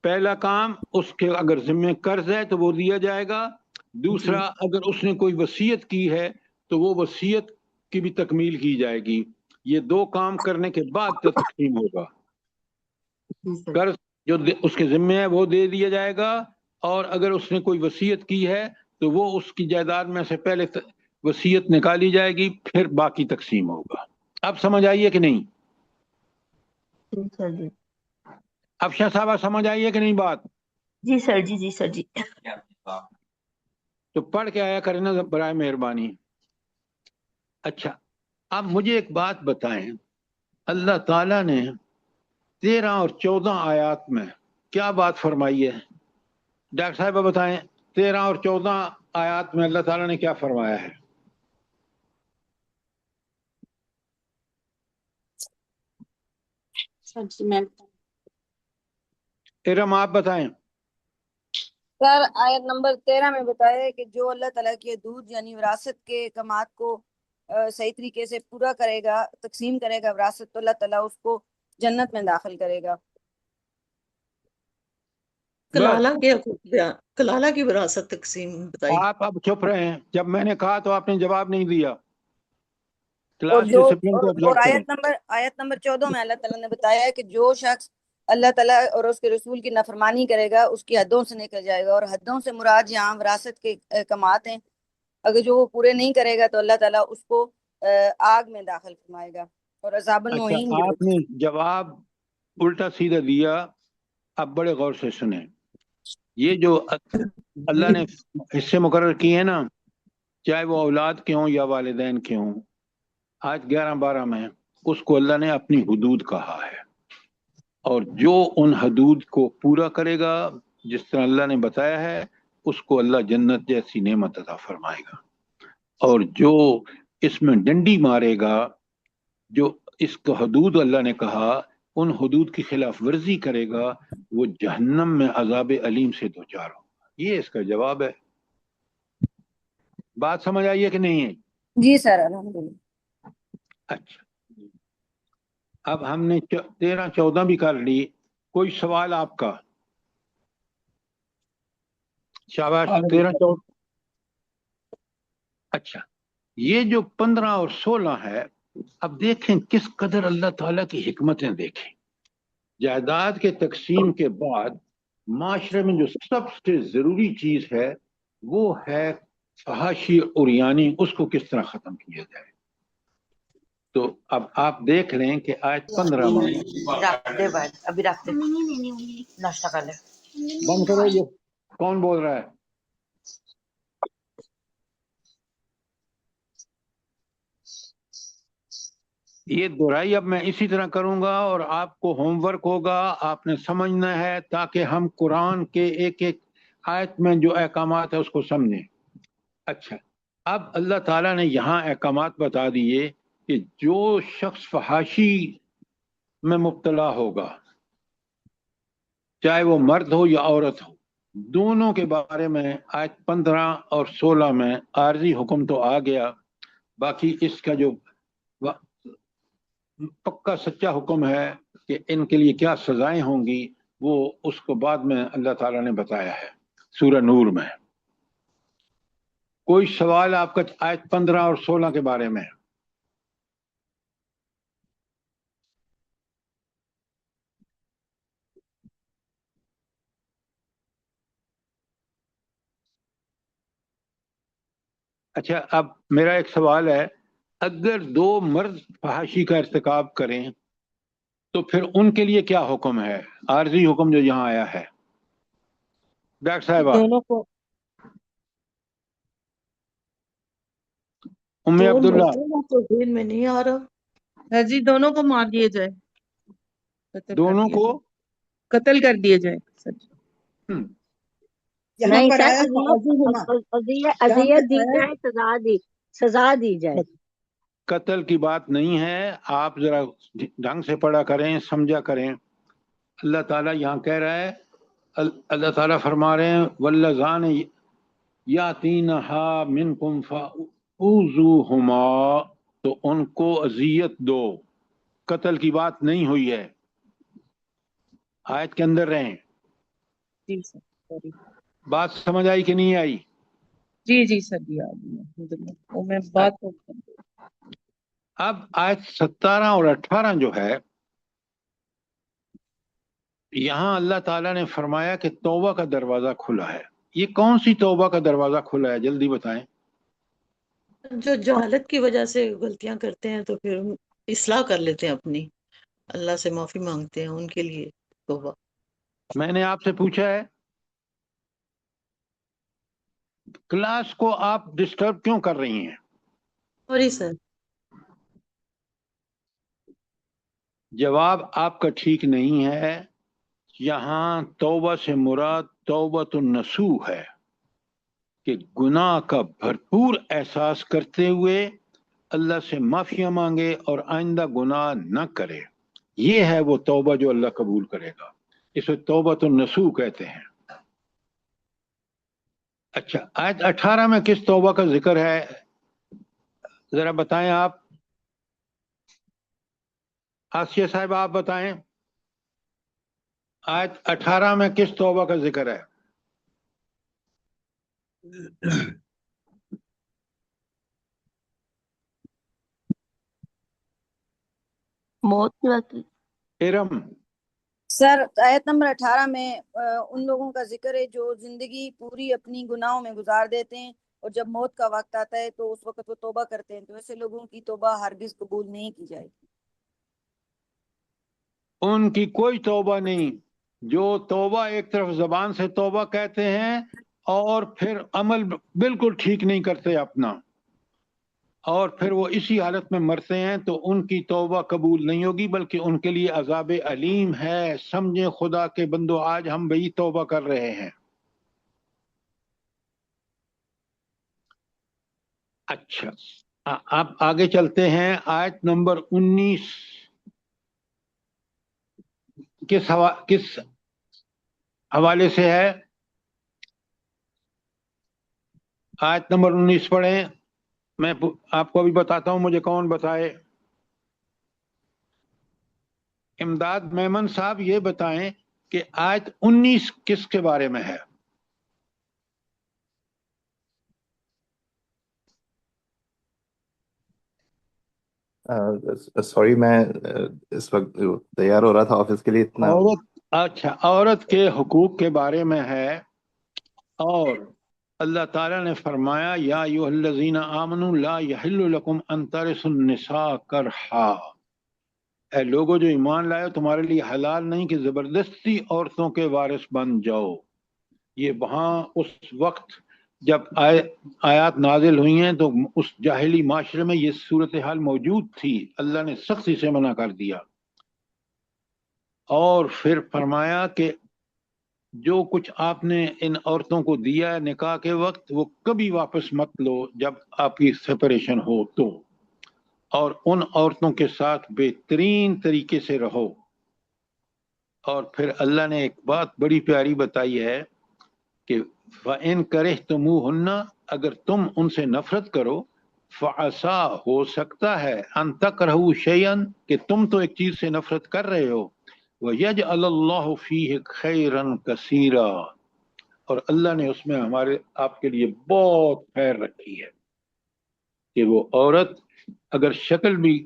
پہلا کام, اس کے اگر ذمہ قرض ہے تو وہ دیا جائے گا. دوسرا, اگر اس نے کوئی وصیت کی ہے تو وہ وصیت کی بھی تکمیل کی جائے گی. یہ دو کام کرنے کے بعد تقسیم ہوگا. جی سر. قرض جو اس کے ذمہ ہے وہ دے دیا جائے گا, اور اگر اس نے کوئی وصیت کی ہے تو وہ اس کی جائیداد میں سے پہلے وصیت نکالی جائے گی, پھر باقی تقسیم ہوگا. اب سمجھ آئیے کہ نہیں؟ جی سر جی. افشا صاحبہ سمجھ آئیے کہ نہیں بات؟ جی سر جی. جی سر جی. تو پڑھ کے آیا کریں نا برائے مہربانی. اچھا, اب مجھے ایک بات بتائیں, اللہ تعالیٰ نے 13 اور 14 آیات میں کیا بات فرمائی ہے؟ ڈاکٹر صاحبہ بتائیں, 13 اور 14 آیات میں اللہ تعالیٰ نے کیا فرمایا ہے؟ سر جی میں ارم آپ بتائیں. سر آیت نمبر 13 میں بتایا ہے کہ جو اللہ تعالیٰ کی حدود یعنی وراثت کے احکامات کو صحیح طریقے سے پورا کرے گا, تقسیم کرے گا وراثت, تو اللہ تعالیٰ اس کو جنت میں داخل کرے گا. کلالہ کی وراثت تقسیم بتائی. آپ اب چپ رہے ہیں, جب میں نے کہا تو آپ نے جواب نہیں دیا. اور کلاس جو ڈسپلن کو آبزرو اور کریں. آیت نمبر 14 میں اللہ تعالیٰ نے بتایا ہے کہ جو شخص اللہ تعالیٰ اور اس کے رسول کی نافرمانی کرے گا اس کی حدوں سے نکل جائے گا, اور حدوں سے مراد یہاں وراثت کے احکامات ہیں. اگر جو وہ پورے نہیں کرے گا تو اللہ تعالیٰ اس کو آگ میں داخل فرمائے گا اور عذاب اچھا, المہین. آپ نے جواب الٹا سیدھا دیا. اب بڑے غور سے سنیں. یہ جو اللہ نے حصے مقرر کیے ہیں نا, چاہے وہ اولاد کے ہوں یا والدین کے ہوں, آج 11-12 میں اس کو اللہ نے اپنی حدود کہا ہے, اور جو ان حدود کو پورا کرے گا جس طرح اللہ نے بتایا ہے, اس کو اللہ جنت جیسی نعمت عطا فرمائے گا. اور جو اس میں ڈنڈی مارے گا, جو اس کو حدود اللہ نے کہا ان حدود کی خلاف ورزی کرے گا, وہ جہنم میں عذاب علیم سے دوچار ہوگا. یہ اس کا جواب ہے. بات سمجھ آئی ہے کہ نہیں ہے؟ جی سر الحمدللہ. اچھا, اب ہم نے 13-14 بھی کر لی. کوئی سوال آپ کا؟ شاباش. 13-14. اچھا, یہ جو 15 اور 16 ہے, اب دیکھیں کس قدر اللہ تعالیٰ کی حکمتیں دیکھیں. جائیداد کے تقسیم کے بعد معاشرے میں جو سب سے ضروری چیز ہے وہ ہے فحاشی اور یعنی اس کو کس طرح ختم کیا جائے. تو اب آپ دیکھ لیں کہ آیت 15 میں ابھی رکھتے ناشتہ کر لیں. بند کرو. یہ کون بول رہا ہے؟ یہ دہرائی اب میں اسی طرح کروں گا, اور آپ کو ہوم ورک ہوگا, آپ نے سمجھنا ہے تاکہ ہم قرآن کے ایک ایک آیت میں جو احکامات ہے اس کو سمجھیں. اچھا, اب اللہ تعالیٰ نے یہاں احکامات بتا دیے کہ جو شخص فحاشی میں مبتلا ہوگا, چاہے وہ مرد ہو یا عورت ہو, دونوں کے بارے میں آیت 15 اور 16 میں عارضی حکم تو آ گیا. باقی اس کا جو پکا سچا حکم ہے کہ ان کے لیے کیا سزائیں ہوں گی, وہ اس کو بعد میں اللہ تعالیٰ نے بتایا ہے سورہ نور میں. کوئی سوال آپ کا آیت 15 اور 16 کے بارے میں؟ اچھا، اب میرا ایک سوال ہے، اگر دو مرد فحاشی کا ارتکاب کریں تو پھر ان کے لیے کیا حکم ہے؟ عارضی حکم جو یہاں آیا ہے ڈاکٹر صاحبہ، دونوں کو ام دو عبداللہ، مردوں تو ذہن میں نہیں آ رہا. سر جی دونوں کو مار دیے جائے، قتل کر دونوں دیے کو جائے، قتل کر دیے جائے سر جی. ہم، یہاں نہیں پر سر، آیا فعزوہما، یہاں اذیت دی پر آیا جائے، سزا دی جائے. قتل کی بات نہیں ہے، آپ ذرا ڈھنگ سے پڑھا کریں، سمجھا کریں. اللہ تعالیٰ یہاں کہہ رہا ہے، اللہ تعالیٰ فرما رہے ہیں واللذان یاتینہا منکم فاوذوہما، تو ان کو اذیت دو. قتل کی بات نہیں ہوئی ہے، آیت کے اندر رہیں. جی سر سوری. بات سمجھ آئی کہ نہیں آئی؟ جی جی سر جی الحمدللہ وہ میں بات کرتا ہوں. اب آیت 17 اور 18 جو ہے، یہاں اللہ تعالیٰ نے فرمایا کہ توبہ کا دروازہ کھلا ہے. یہ کون سی توبہ کا دروازہ کھلا ہے؟ جلدی بتائیں. جو جہالت کی وجہ سے غلطیاں کرتے ہیں تو پھر اصلاح کر لیتے ہیں اپنی، اللہ سے معافی مانگتے ہیں، ان کے لیے توبہ. میں نے آپ سے پوچھا ہے کلاس کو آپ ڈسٹرب کیوں کر رہی ہیں؟ Sorry sir. جواب آپ کا ٹھیک نہیں ہے. یہاں توبہ سے مراد توبۃ النصوح ہے کہ گناہ کا بھرپور احساس کرتے ہوئے اللہ سے معافی مانگے اور آئندہ گناہ نہ کرے. یہ ہے وہ توبہ جو اللہ قبول کرے گا، اسے توبۃ النصوح کہتے ہیں. اچھا، آیت 18 میں کس توبہ کا ذکر ہے ذرا بتائیں آپ. آسیہ صاحب آپ بتائیں، آیت 18 میں کس توبہ کا ذکر ہے؟ موت کی بات کی. ارم، سر آیت نمبر 18 میں ان لوگوں کا ذکر ہے جو زندگی پوری اپنی گناہوں میں گزار دیتے ہیں اور جب موت کا وقت آتا ہے تو اس وقت وہ توبہ کرتے ہیں، تو ایسے لوگوں کی توبہ ہرگز قبول نہیں کی جائے گی. ان کی کوئی توبہ نہیں. جو توبہ ایک طرف زبان سے توبہ کہتے ہیں اور پھر عمل بالکل ٹھیک نہیں کرتے اپنا، اور پھر وہ اسی حالت میں مرتے ہیں، تو ان کی توبہ قبول نہیں ہوگی، بلکہ ان کے لیے عذاب علیم ہے. سمجھیں خدا کے بندو، آج ہم وہی توبہ کر رہے ہیں. اچھا، اب آگے چلتے ہیں. آیت نمبر 19 کس حوالے سے ہے؟ آیت نمبر 19 پڑھیں. میں آپ کو ابھی بتاتا ہوں، مجھے کون بتائے. امداد میمن صاحب یہ بتائیں کہ آیت 19 کس کے بارے میں ہے؟ سوری میں اس وقت تیار ہو رہا تھا آفس کے لیے اتنا. اچھا، عورت کے حقوق کے بارے میں ہے، اور اللہ تعالیٰ نے فرمایا یا ایھا الذین آمنوا لا یحل لکم ان ترثوا النساء کرہا، اے لوگوں جو ایمان لائے، تمہارے لیے حلال نہیں کہ زبردستی عورتوں کے وارث بن جاؤ. یہ وہاں اس وقت جب آیات نازل ہوئی ہیں تو اس جاہلی معاشرے میں یہ صورتحال موجود تھی. اللہ نے سختی سے منع کر دیا، اور پھر فرمایا کہ جو کچھ آپ نے ان عورتوں کو دیا ہے نکاح کے وقت، وہ کبھی واپس مت لو جب آپ کی سپریشن ہو تو، اور ان عورتوں کے ساتھ بہترین طریقے سے رہو. اور پھر اللہ نے ایک بات بڑی پیاری بتائی ہے کہ فَإِن كَرِهْتُمُوهُنَّ، اگر تم ان سے نفرت کرو، فَعَسَىٰ، ہو سکتا ہے، أَن تَكْرَهُوا شَيْئًا، کہ تم تو ایک چیز سے نفرت کر رہے ہو، وَيَجْعَلَ اللَّهُ فِيهِ خَيْرًا كَثِيرًا، اور اللہ نے اس میں ہمارے آپ کے لیے بہت خیر رکھی ہے کہ وہ عورت اگر شکل بھی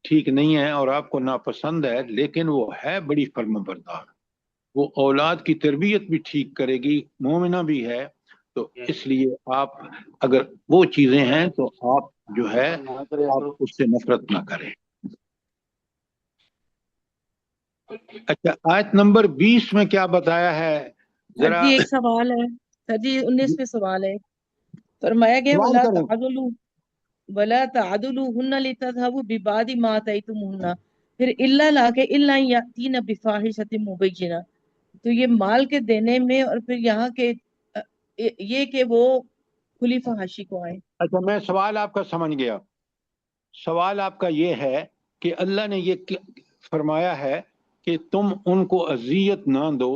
ٹھیک نہیں ہے اور آپ کو ناپسند ہے لیکن وہ ہے بڑی فرم بردار، وہ اولاد کی تربیت بھی ٹھیک کرے گی، مومنہ بھی ہے، تو اس لیے آپ اگر وہ چیزیں ہیں تو آپ جو ہے آپ اس سے نفرت نہ کریں۔ اچھا آیت نمبر 20 میں کیا بتایا ہے سر ذرا جی ایک سوال ہے، سر جی 19 سوال ہے، فرمایا گیا سوال ولا کریں۔ تعدلوا ولا تعدلوهن لتذهبوا ببعض ما آتيتموهن، پھر الا لا کے الا یاتین بفاحشۃ مبینہ، تو یہ مال کے دینے میں اور پھر یہاں کے یہ کہ وہ کھلی فحاشی کو آئے۔ اچھا میں سوال آپ کا سمجھ گیا، سوال آپ کا یہ ہے کہ اللہ نے یہ فرمایا ہے کہ تم ان کو اذیت نہ دو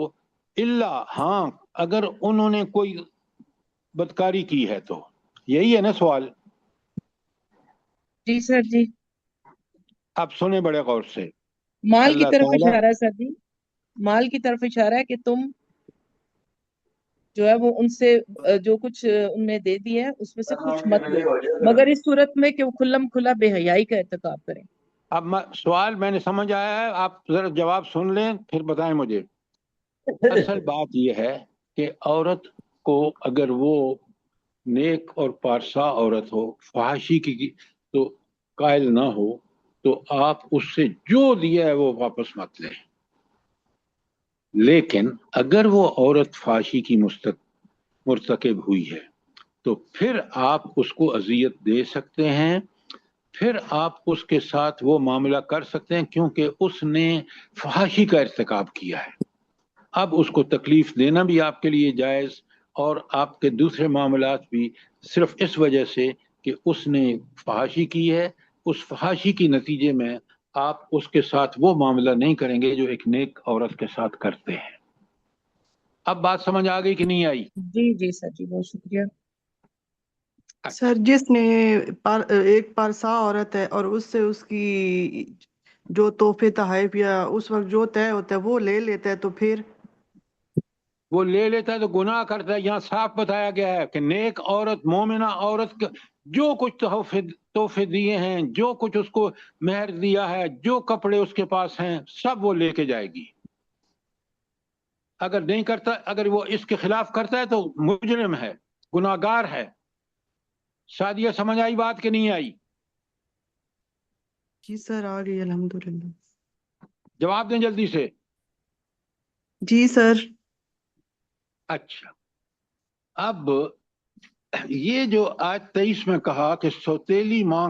الا ہاں اگر انہوں نے کوئی بدکاری کی ہے تو، یہی ہے نا سوال؟ جی سر جی، آپ سنیں بڑے غور سے، مال کی اللہ طرف تعالیٰ اشارہ ہے سر جی، مال کی طرف اشارہ ہے کہ تم جو ہے وہ ان سے جو کچھ ان نے دے دی ہے اس میں سے کچھ مت لو، مگر اس صورت میں کہ وہ کھلم کھلا بے حیائی کا ارتکاب کریں۔ اب سوال میں نے سمجھ آیا ہے، آپ ذرا جواب سن لیں پھر بتائیں مجھے۔ اصل بات یہ ہے کہ عورت کو اگر وہ نیک اور پارسا عورت ہو، فحاشی کی تو قائل نہ ہو، تو آپ اس سے جو دیا ہے وہ واپس مت لیں، لیکن اگر وہ عورت فحاشی کی مرتکب ہوئی ہے تو پھر آپ اس کو اذیت دے سکتے ہیں، پھر آپ اس کے ساتھ وہ معاملہ کر سکتے ہیں کیونکہ اس نے فحاشی کا ارتکاب کیا ہے۔ اب اس کو تکلیف دینا بھی آپ کے لیے جائز، اور آپ کے دوسرے معاملات بھی صرف اس وجہ سے کہ اس نے فحاشی کی ہے، اس فحاشی کی نتیجے میں آپ اس کے ساتھ وہ معاملہ نہیں کریں گے جو ایک نیک عورت کے ساتھ کرتے ہیں۔ اب بات سمجھ آ گئی کہ نہیں آئی؟ جی جی سر جی بہت شکریہ۔ سر جس نے ایک پارسا عورت ہے اور اس سے اس کی جو تحفے تحائف یا اس وقت جو طے ہوتا ہے وہ لے لیتا ہے تو پھر وہ لے لیتا ہے تو گناہ کرتا ہے۔ یہاں صاف بتایا گیا ہے کہ نیک عورت، مومنہ عورت جو کچھ تحفے دیے ہیں، جو کچھ اس کو مہر دیا ہے، جو کپڑے اس کے پاس ہیں، سب وہ لے کے جائے گی۔ اگر نہیں کرتا، اگر وہ اس کے خلاف کرتا ہے تو مجرم ہے، گناہگار ہے۔ سعدیہ سمجھ آئی بات کہ نہیں آئی؟ جی سر آ گئی الحمدللہ۔ جواب دیں جلدی سے۔ جی سر۔ اچھا اب یہ جو آیت 23 میں کہا کہ سوتیلی ماں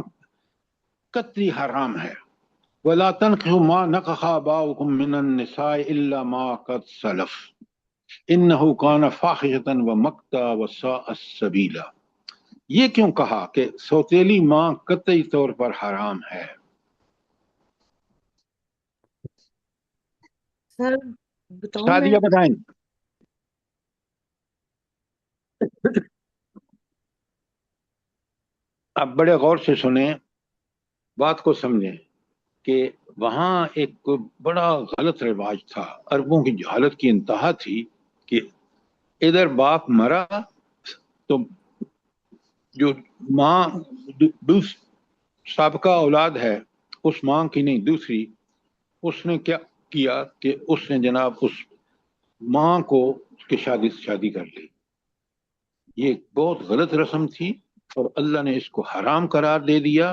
قطعی حرام ہے، وَلَا تَنْكِحُوا مَا نَكَحَ آبَاؤُكُم مِّنَ النِّسَاءِ إِلَّا مَا قَدْ سَلَفَ إِنَّهُ كَانَ فَاحِشَةً وَمَقْتًا وَسَاءَ سَبِيلًا، یہ کیوں کہا کہ سوتیلی ماں قطعی طور پر حرام ہے؟ سر بتاؤں میں؟ سعدیہ بتائیں۔ اب بڑے غور سے سنیں، بات کو سمجھیں کہ وہاں ایک بڑا غلط رواج تھا، عربوں کی جہالت کی انتہا تھی کہ ادھر باپ مرا تو جو ماں سابقہ اولاد ہے اس ماں کی نہیں دوسری، اس نے کیا کیا کہ اس نے جناب اس ماں کو اس کی شادی کر لی۔ یہ ایک بہت غلط رسم تھی اور اللہ نے اس کو حرام قرار دے دیا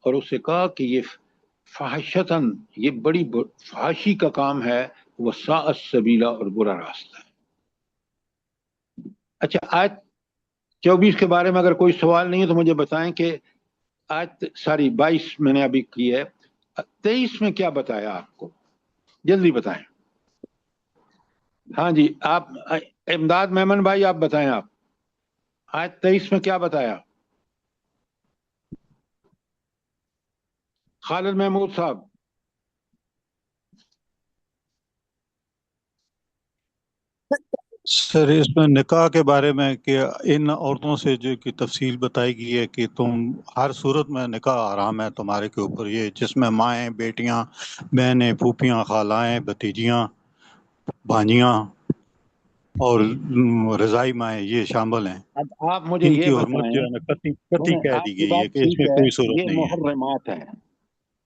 اور اسے کہا کہ یہ فحشتاً، یہ بڑی فحاشی کا کام ہے، وساء السبیلا، اور برا راستہ ہے۔ اچھا آیت 24 کے بارے میں اگر کوئی سوال نہیں ہے تو مجھے بتائیں کہ آیت 22 میں نے ابھی کی ہے، 23 میں کیا بتایا آپ کو، جلدی بتائیں۔ ہاں جی آپ امداد میمن بھائی آپ بتائیں، آپ آیت 23 میں کیا بتایا؟ خالد محمود صاحب۔ سر اس میں نکاح کے بارے میں کہ ان عورتوں سے جو کی تفصیل بتائی گئی ہے کہ تم ہر صورت میں نکاح حرام ہے تمہارے کے اوپر، یہ جس میں مائیں، بیٹیاں، بہنیں، پھوپھیاں، خالائیں، بھتیجیاں، بھانجیاں، اور رضائی مائیں یہ شامل ہیں. اب آپ مجھے ان یہ کی حرمت جو بتائیں، ہے نا قطعی کہہ آپ دی کی گئی ہے بات کہ اس ٹھیک میں ہے، کوئی صورت یہ نہیں ہے. محرمات ہیں،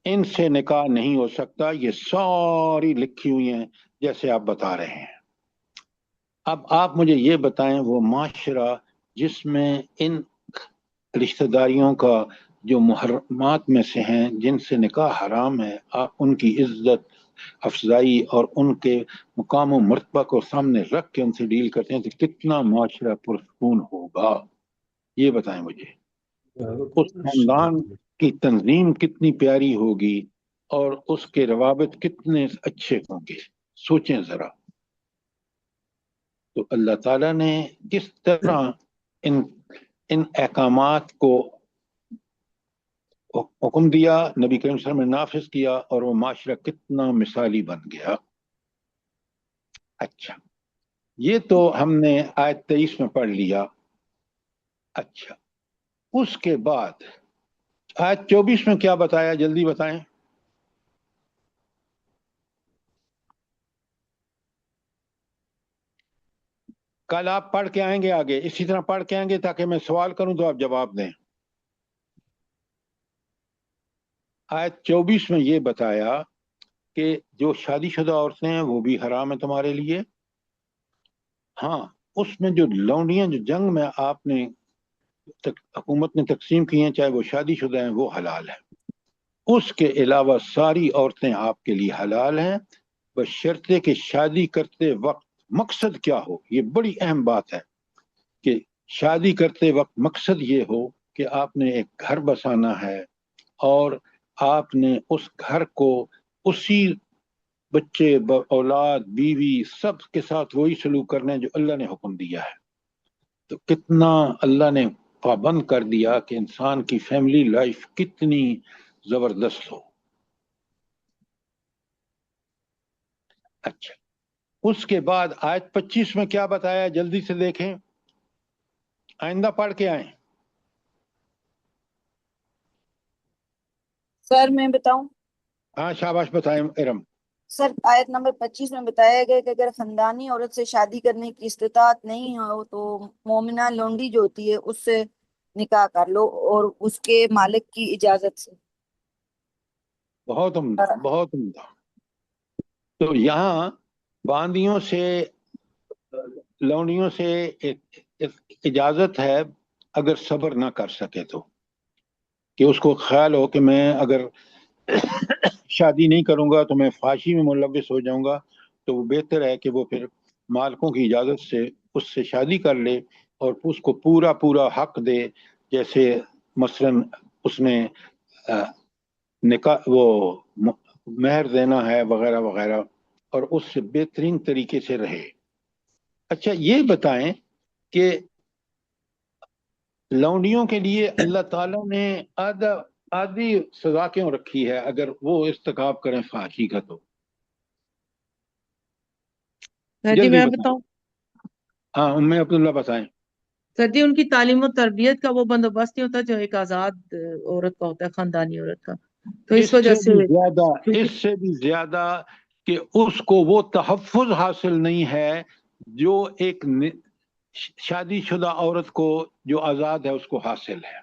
ان سے نکاح نہیں ہو سکتا، یہ ساری لکھی ہوئی ہیں جیسے آپ بتا رہے ہیں. اب آپ مجھے یہ بتائیں وہ معاشرہ جس میں ان رشتہ داریوں کا جو محرمات میں سے ہیں، جن سے نکاح حرام ہے، آپ ان کی عزت افزائی اور ان کے مقام و مرتبہ کو سامنے رکھ کے ان سے ڈیل کرتے ہیں تو کتنا معاشرہ پرسکون ہوگا، یہ بتائیں مجھے. اس خاندان کی تنظیم کتنی پیاری ہوگی اور اس کے روابط کتنے اچھے ہوں گے، سوچیں ذرا. تو اللہ تعالیٰ نے کس طرح ان احکامات کو حکم دیا، نبی کریم صلی اللہ علیہ وسلم نے نافذ کیا اور وہ معاشرہ کتنا مثالی بن گیا. اچھا، یہ تو ہم نے آیت 23 میں پڑھ لیا. اچھا، اس کے بعد آیت 24 میں کیا بتایا، جلدی بتائیں. کل آپ پڑھ کے آئیں گے آگے، اسی طرح پڑھ کے آئیں گے تاکہ میں سوال کروں تو آپ جواب دیں. آیت 24 میں یہ بتایا کہ جو شادی شدہ عورتیں ہیں وہ بھی حرام ہیں تمہارے لیے. ہاں، اس میں جو لونڈیاں جو جنگ میں آپ نے حکومت نے تقسیم کی ہیں، چاہے وہ شادی شدہ ہیں، وہ حلال ہیں. اس کے علاوہ ساری عورتیں آپ کے لیے حلال ہیں، بشرطے کہ شادی کرتے وقت مقصد کیا ہو. یہ بڑی اہم بات ہے کہ شادی کرتے وقت مقصد یہ ہو کہ آپ نے ایک گھر بسانا ہے اور آپ نے اس گھر کو اسی بچے اولاد بیوی سب کے ساتھ وہی سلوک کرنا ہے جو اللہ نے حکم دیا ہے. تو کتنا اللہ نے پابند کر دیا کہ انسان کی فیملی لائف کتنی زبردست ہو. اچھا، اس کے بعد آیت 25 میں کیا بتایا، جلدی سے دیکھیں، آئندہ پڑھ کے آئیں. سر میں بتاؤں؟ ہاں شاباش، بتائیں ارم. سر آیت نمبر 25 میں بتایا گیا کہ اگر خاندانی عورت سے شادی کرنے کی استطاعت نہیں ہو تو مومنہ لونڈی جو ہوتی ہے اس سے نکاح کر لو اور اس کے مالک کی اجازت سے. بہت عمدہ، بہت عمدہ. تو یہاں باندیوں سے لونڈیوں سے اجازت ہے اگر صبر نہ کر سکے تو، کہ اس کو خیال ہو کہ میں اگر شادی نہیں کروں گا تو میں فحاشی میں ملوث ہو جاؤں گا، تو وہ بہتر ہے کہ وہ پھر مالکوں کی اجازت سے اس سے شادی کر لے اور اس کو پورا پورا حق دے، جیسے مثلا اس نے نکاح وہ مہر دینا ہے وغیرہ وغیرہ، اور اس سے بہترین طریقے سے رہے. اچھا، یہ بتائیں کہ لونڈیوں کے لیے اللہ تعالیٰ نے آدھی سزا کیوں رکھی ہے اگر وہ ارتکاب کریں فحاشی کا؟ تو سر جی جلدی میں بتائیں. بتاؤں؟ ہاں ام عبداللہ بتائیں. سر جی ان کی تعلیم و تربیت کا وہ بندوبست نہیں ہوتا جو ایک آزاد عورت کا ہوتا ہے، خاندانی عورت کا. تو اس اس وجہ سے سے بھی زیادہ، کیونکہ اس سے بھی زیادہ کہ اس کو وہ تحفظ حاصل نہیں ہے جو ایک شادی شدہ عورت کو جو آزاد ہے اس کو حاصل ہے.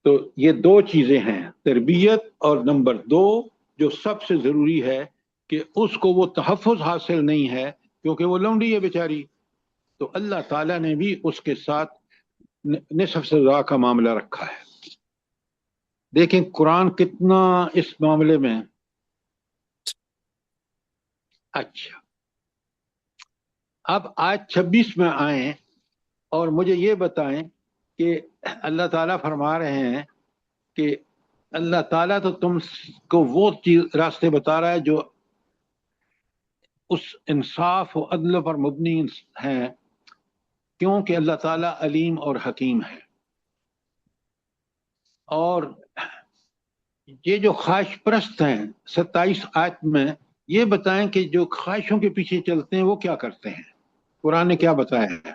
تو یہ دو چیزیں ہیں، تربیت، اور نمبر دو جو سب سے ضروری ہے کہ اس کو وہ تحفظ حاصل نہیں ہے کیونکہ وہ لونڈی ہے بیچاری. تو اللہ تعالیٰ نے بھی اس کے ساتھ نصف سزا کا معاملہ رکھا ہے. دیکھیں قرآن کتنا اس معاملے میں. اچھا، اب آیت 26 میں آئیں اور مجھے یہ بتائیں کہ اللہ تعالیٰ فرما رہے ہیں کہ اللہ تعالیٰ تو تم کو وہ چیز راستے بتا رہا ہے جو اس انصاف و عدل پر مبنی ہیں، کیونکہ اللہ تعالیٰ علیم اور حکیم ہے. اور یہ جو خواہش پرست ہیں 27 آیت میں یہ بتائیں کہ جو خواہشوں کے پیچھے چلتے ہیں وہ کیا کرتے ہیں، قرآن نے کیا بتایا ہے.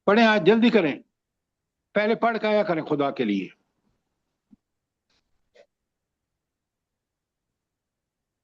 پڑھیں، آج جلدی کریں، پہلے پڑھ کے آیا کریں خدا کے لیے.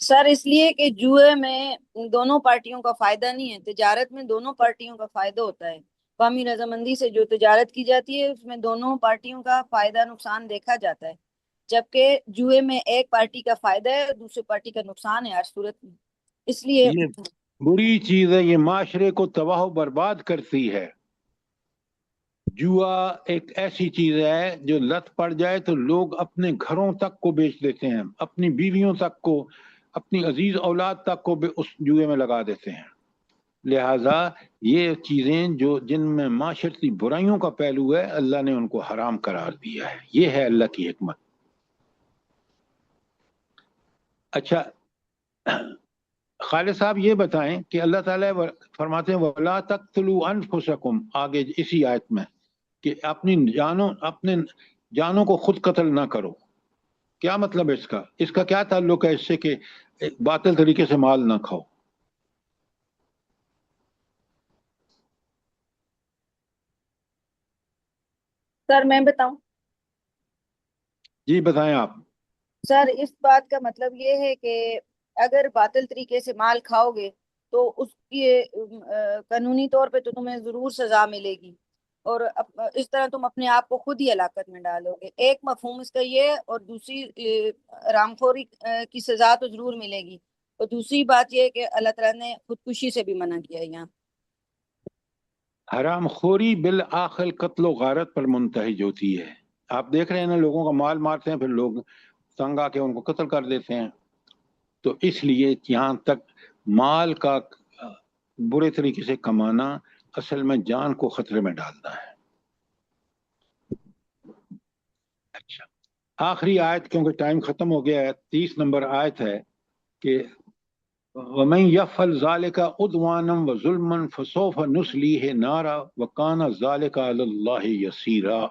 سر اس لیے کہ جوئے میں دونوں پارٹیوں کا فائدہ نہیں ہے، تجارت میں دونوں پارٹیوں کا فائدہ ہوتا ہے. قومی رضامندی سے جو تجارت کی جاتی ہے اس میں دونوں پارٹیوں کا فائدہ نقصان دیکھا جاتا ہے، جبکہ جوئے میں ایک پارٹی کا فائدہ ہے اور دوسری پارٹی کا نقصان ہے ہر صورت میں. اس لیے یہ بری چیز ہے، یہ معاشرے کو تباہ و برباد کرتی ہے. جوا ایک ایسی چیز ہے جو لت پڑ جائے تو لوگ اپنے گھروں تک کو بیچ دیتے ہیں، اپنی بیویوں تک کو، اپنی عزیز اولاد تک کو بھی اس جوئے میں لگا دیتے ہیں. لہذا یہ چیزیں جو جن میں معاشرتی برائیوں کا پہلو ہے اللہ نے ان کو حرام قرار دیا ہے. یہ ہے اللہ کی حکمت. اچھا خالد صاحب یہ بتائیں کہ اللہ تعالیٰ فرماتے ہیں وَلَا تَقْتُلُوا أَنفُسَكُمْ، آگے اسی آیت میں کہ اپنے جانوں کو خود قتل نہ کرو. کیا مطلب ہے اس کا؟ اس کا کیا تعلق ہے اس سے کہ باطل طریقے سے مال نہ کھاؤ؟ سر میں بتاؤں؟ جی بتائیں آپ. سر اس بات کا مطلب یہ ہے کہ اگر باطل طریقے سے مال کھاؤ گے تو اس کی قانونی طور پہ تو تمہیں ضرور سزا ملے گی، اور اس طرح تم اپنے آپ کو خود ہی ہلاکت میں ڈالو گے. ایک مفہوم اس کا یہ، اور دوسری رامخوری کی سزا تو ضرور ملے گی، اور دوسری بات یہ کہ اللہ تعالیٰ نے خودکشی سے بھی منع کیا ہے. یہاں حرام خوری بالآخر قتل و غارت پر منتہج ہوتی ہے. آپ دیکھ رہے ہیں نا، لوگوں کا مال مارتے ہیں، پھر لوگ تنگ آ کے ان کو قتل کر دیتے ہیں. تو اس لیے یہاں تک مال کا برے طریقے سے کمانا اصل میں جان کو خطرے میں ڈالتا ہے. اچھا آخری آیت، کیونکہ ٹائم ختم ہو گیا ہے، 30 نمبر آیت ہے کہ وَمَن يَفْعَلْ ذَلِكَ عُدْوَانًا وَظُلْمًا فَسَوْفَ نُصْلِيهِ نَارًا وَكَانَ ذَلِكَ عَلَى اللَّهِ يَسِيرًا.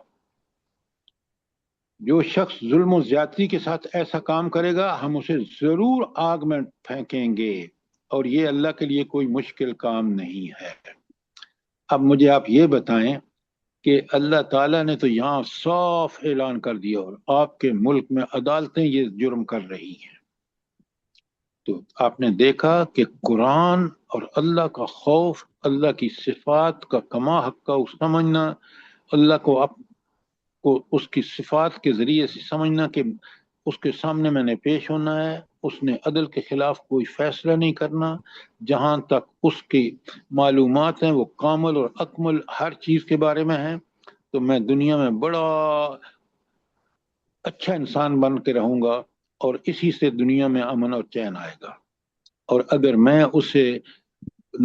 جو شخص ظلم و زیادتی کے ساتھ ایسا کام کرے گا ہم اسے ضرور آگ میں پھینکیں گے، اور یہ اللہ کے لیے کوئی مشکل کام نہیں ہے. اب مجھے آپ یہ بتائیں کہ اللہ تعالیٰ نے تو یہاں صاف اعلان کر دیا اور آپ کے ملک میں عدالتیں یہ جرم کر رہی ہیں. تو آپ نے دیکھا کہ قرآن اور اللہ کا خوف، اللہ کی صفات کا کما حق کا سمجھنا، اللہ کو اس کی صفات کے ذریعے سے سمجھنا کہ اس کے سامنے میں نے پیش ہونا ہے، اس نے عدل کے خلاف کوئی فیصلہ نہیں کرنا، جہاں تک اس کی معلومات ہیں وہ کامل اور اکمل ہر چیز کے بارے میں ہیں. تو میں دنیا میں بڑا اچھا انسان بن کے رہوں گا اور اسی سے دنیا میں امن اور چین آئے گا. اور اگر میں اسے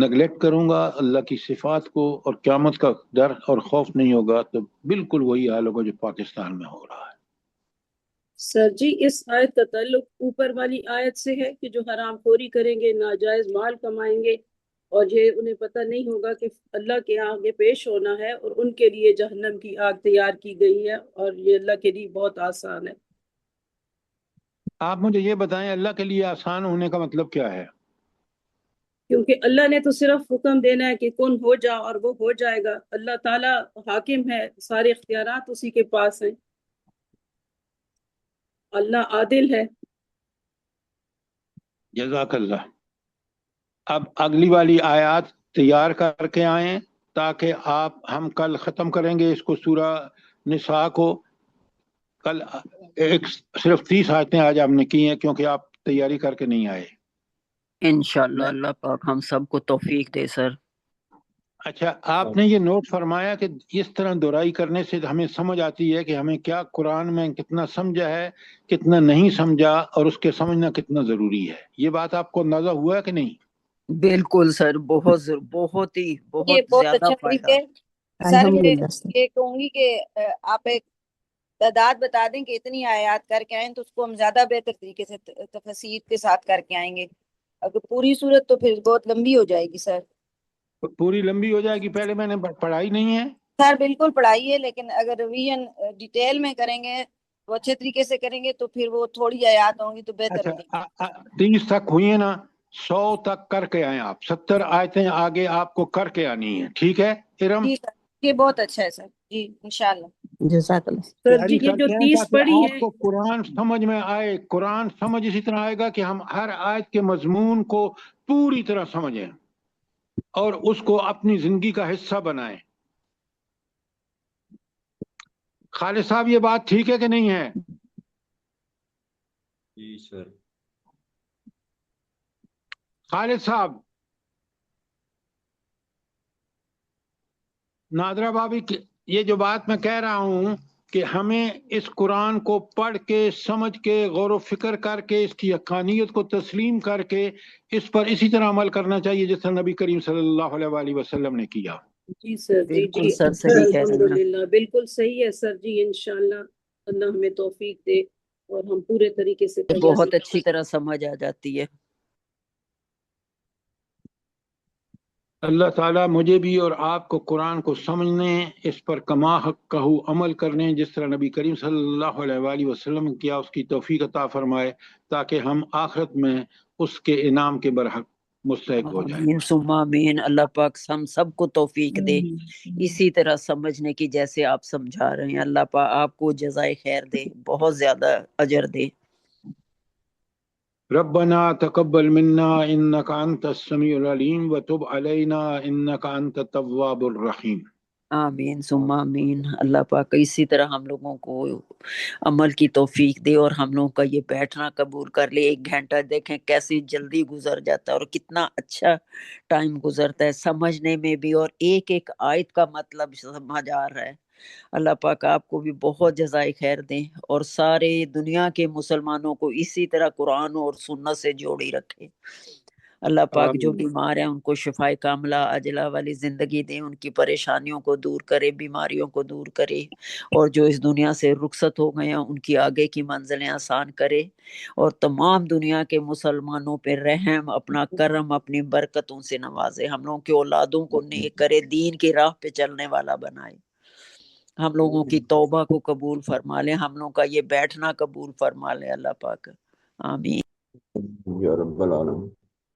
نگلیکٹ کروں گا اللہ کی صفات کو اور قیامت کا ڈر اور خوف نہیں ہوگا تو بالکل وہی حال ہوگا جو پاکستان میں ہو رہا ہے. سر جی اس آیت کا تعلق اوپر والی آیت سے ہے کہ جو حرام خوری کریں گے، ناجائز مال کمائیں گے، اور یہ انہیں پتہ نہیں ہوگا کہ اللہ کے آگے پیش ہونا ہے اور ان کے لیے جہنم کی آگ تیار کی گئی ہے، اور یہ اللہ کے لیے بہت آسان ہے. آپ مجھے یہ بتائیں اللہ کے لیے آسان ہونے کا مطلب کیا ہے؟ کیونکہ اللہ نے تو صرف حکم دینا ہے کہ کن ہو جا اور وہ ہو جائے گا. اللہ تعالیٰ حاکم ہے، سارے اختیارات اسی کے پاس ہیں، اللہ عادل ہے. جزاک اللہ. اب اگلی والی آیات تیار کر کے آئیں تاکہ ہم کل ختم کریں گے اس کو، سورہ نساء کو. کل صرف 30 آیتیں آج آپ نے کی ہیں کیونکہ آپ تیاری کر کے نہیں آئے. انشاءاللہ اللہ پاک ہم سب کو توفیق دے سر. اچھا آپ نے یہ نوٹ فرمایا کہ اس طرح دہرائی کرنے سے ہمیں سمجھ آتی ہے کہ ہمیں کیا قرآن میں کتنا سمجھا ہے، کتنا نہیں سمجھا، اور اس کے سمجھنا کتنا ضروری ہے. یہ بات آپ کو اندازہ ہوا ہے کہ نہیں؟ بالکل سر، بہت ہی یہ بہت بہت زیادہ اچھا فائدہ. طریقہ ہے. سر میں یہ کہوں گی کہ آپ ایک تعداد بتا دیں کہ اتنی آیات کر کے آئیں تو اس کو ہم زیادہ بہتر طریقے سے تفصیل کے ساتھ کر کے آئیں گے. اگر پوری صورت تو پھر بہت لمبی ہو جائے گی سر. پوری لمبی ہو جائے گی، پہلے میں نے پڑھائی نہیں ہے. سر بالکل پڑھائی ہے، لیکن اگر ریویژن ڈیٹیل میں کریں گے وہ اچھے طریقے سے کریں گے تو پھر وہ تھوڑی آیات ہوں گی تو بہتر ہوگی. 30 تک ہوئی ہے نا، 100 تک کر کے آئیں آپ. 70 آیتیں آگے آپ کو کر کے آنی ہیں. ٹھیک ہے ارم؟ ٹھیک ہے یہ بہت اچھا ہے سر جی انشاءاللہ. جزاک اللہ. سر پیاری جی یہ سر جو کہہ رہا 30 تھا کہ پڑھی آپ ہے کو قرآن سمجھ میں آئے. قرآن سمجھ اسی طرح آئے گا کہ ہم ہر آیت کے مضمون کو پوری طرح سمجھیں اور اس کو اپنی زندگی کا حصہ بنائیں. خالد صاحب یہ بات ٹھیک ہے کہ نہیں ہے؟ جی سر. خالد صاحب، نادرہ بابی یہ جو بات میں کہہ رہا ہوں کہ ہمیں اس قرآن کو پڑھ کے سمجھ کے غور و فکر کر کے اس کی حقانیت کو تسلیم کر کے اس پر اسی طرح عمل کرنا چاہیے جس طرح نبی کریم صلی اللہ علیہ وآلہ وسلم نے کیا. جی سر جی بالکل جی سر صحیح کہہ رہے ہیں. الحمدللہ بالکل صحیح ہے سر جی. انشاءاللہ اللہ ہمیں توفیق دے اور ہم پورے طریقے سے بہت اچھی طرح سمجھ آ جاتی ہے. اللہ تعالیٰ مجھے بھی اور آپ کو قرآن کو سمجھنے، اس پر کما حق عمل کرنے جس طرح نبی کریم صلی اللہ علیہ وآلہ وسلم کیا اس کی توفیق عطا فرمائے تاکہ ہم آخرت میں اس کے انعام کے برحق مستحق ہو جائیں. آمین ثم آمین. اللہ پاک ہم سب کو توفیق دے اسی طرح سمجھنے کی جیسے آپ سمجھا رہے ہیں. اللہ پاک آپ کو جزائے خیر دے، بہت زیادہ اجر دے. ربنا تقبل منا انك انت السميع العليم وتب علينا انك انت التواب الرحيم. آمین ثم آمین. اللہ پاک اسی طرح ہم لوگوں کو عمل کی توفیق دے اور ہم لوگوں کا یہ بیٹھنا قبول کر لے. 1 گھنٹہ دیکھیں کیسے جلدی گزر جاتا ہے اور کتنا اچھا ٹائم گزرتا ہے سمجھنے میں بھی، اور ایک ایک آیت کا مطلب سمجھ آ رہا ہے. اللہ پاک آپ کو بھی بہت جزائے خیر دیں اور سارے دنیا کے مسلمانوں کو اسی طرح قرآن اور سنت سے جوڑی رکھے. اللہ پاک جو بیمار ہیں ان کو شفائے کاملہ عاجلہ والی زندگی دے، ان کی پریشانیوں کو دور کرے، بیماریوں کو دور کرے، اور جو اس دنیا سے رخصت ہو گئے ہیں ان کی آگے کی منزلیں آسان کرے، اور تمام دنیا کے مسلمانوں پہ رحم، اپنا کرم، اپنی برکتوں سے نوازے. ہم لوگوں کے اولادوں کو نیک کرے، دین کی راہ پہ چلنے والا بنائے. ہم لوگوں کی توبہ کو قبول فرما لے، ہم لوگوں کا یہ بیٹھنا قبول فرما لے اللہ پاک. آمین. یا رب العالمین.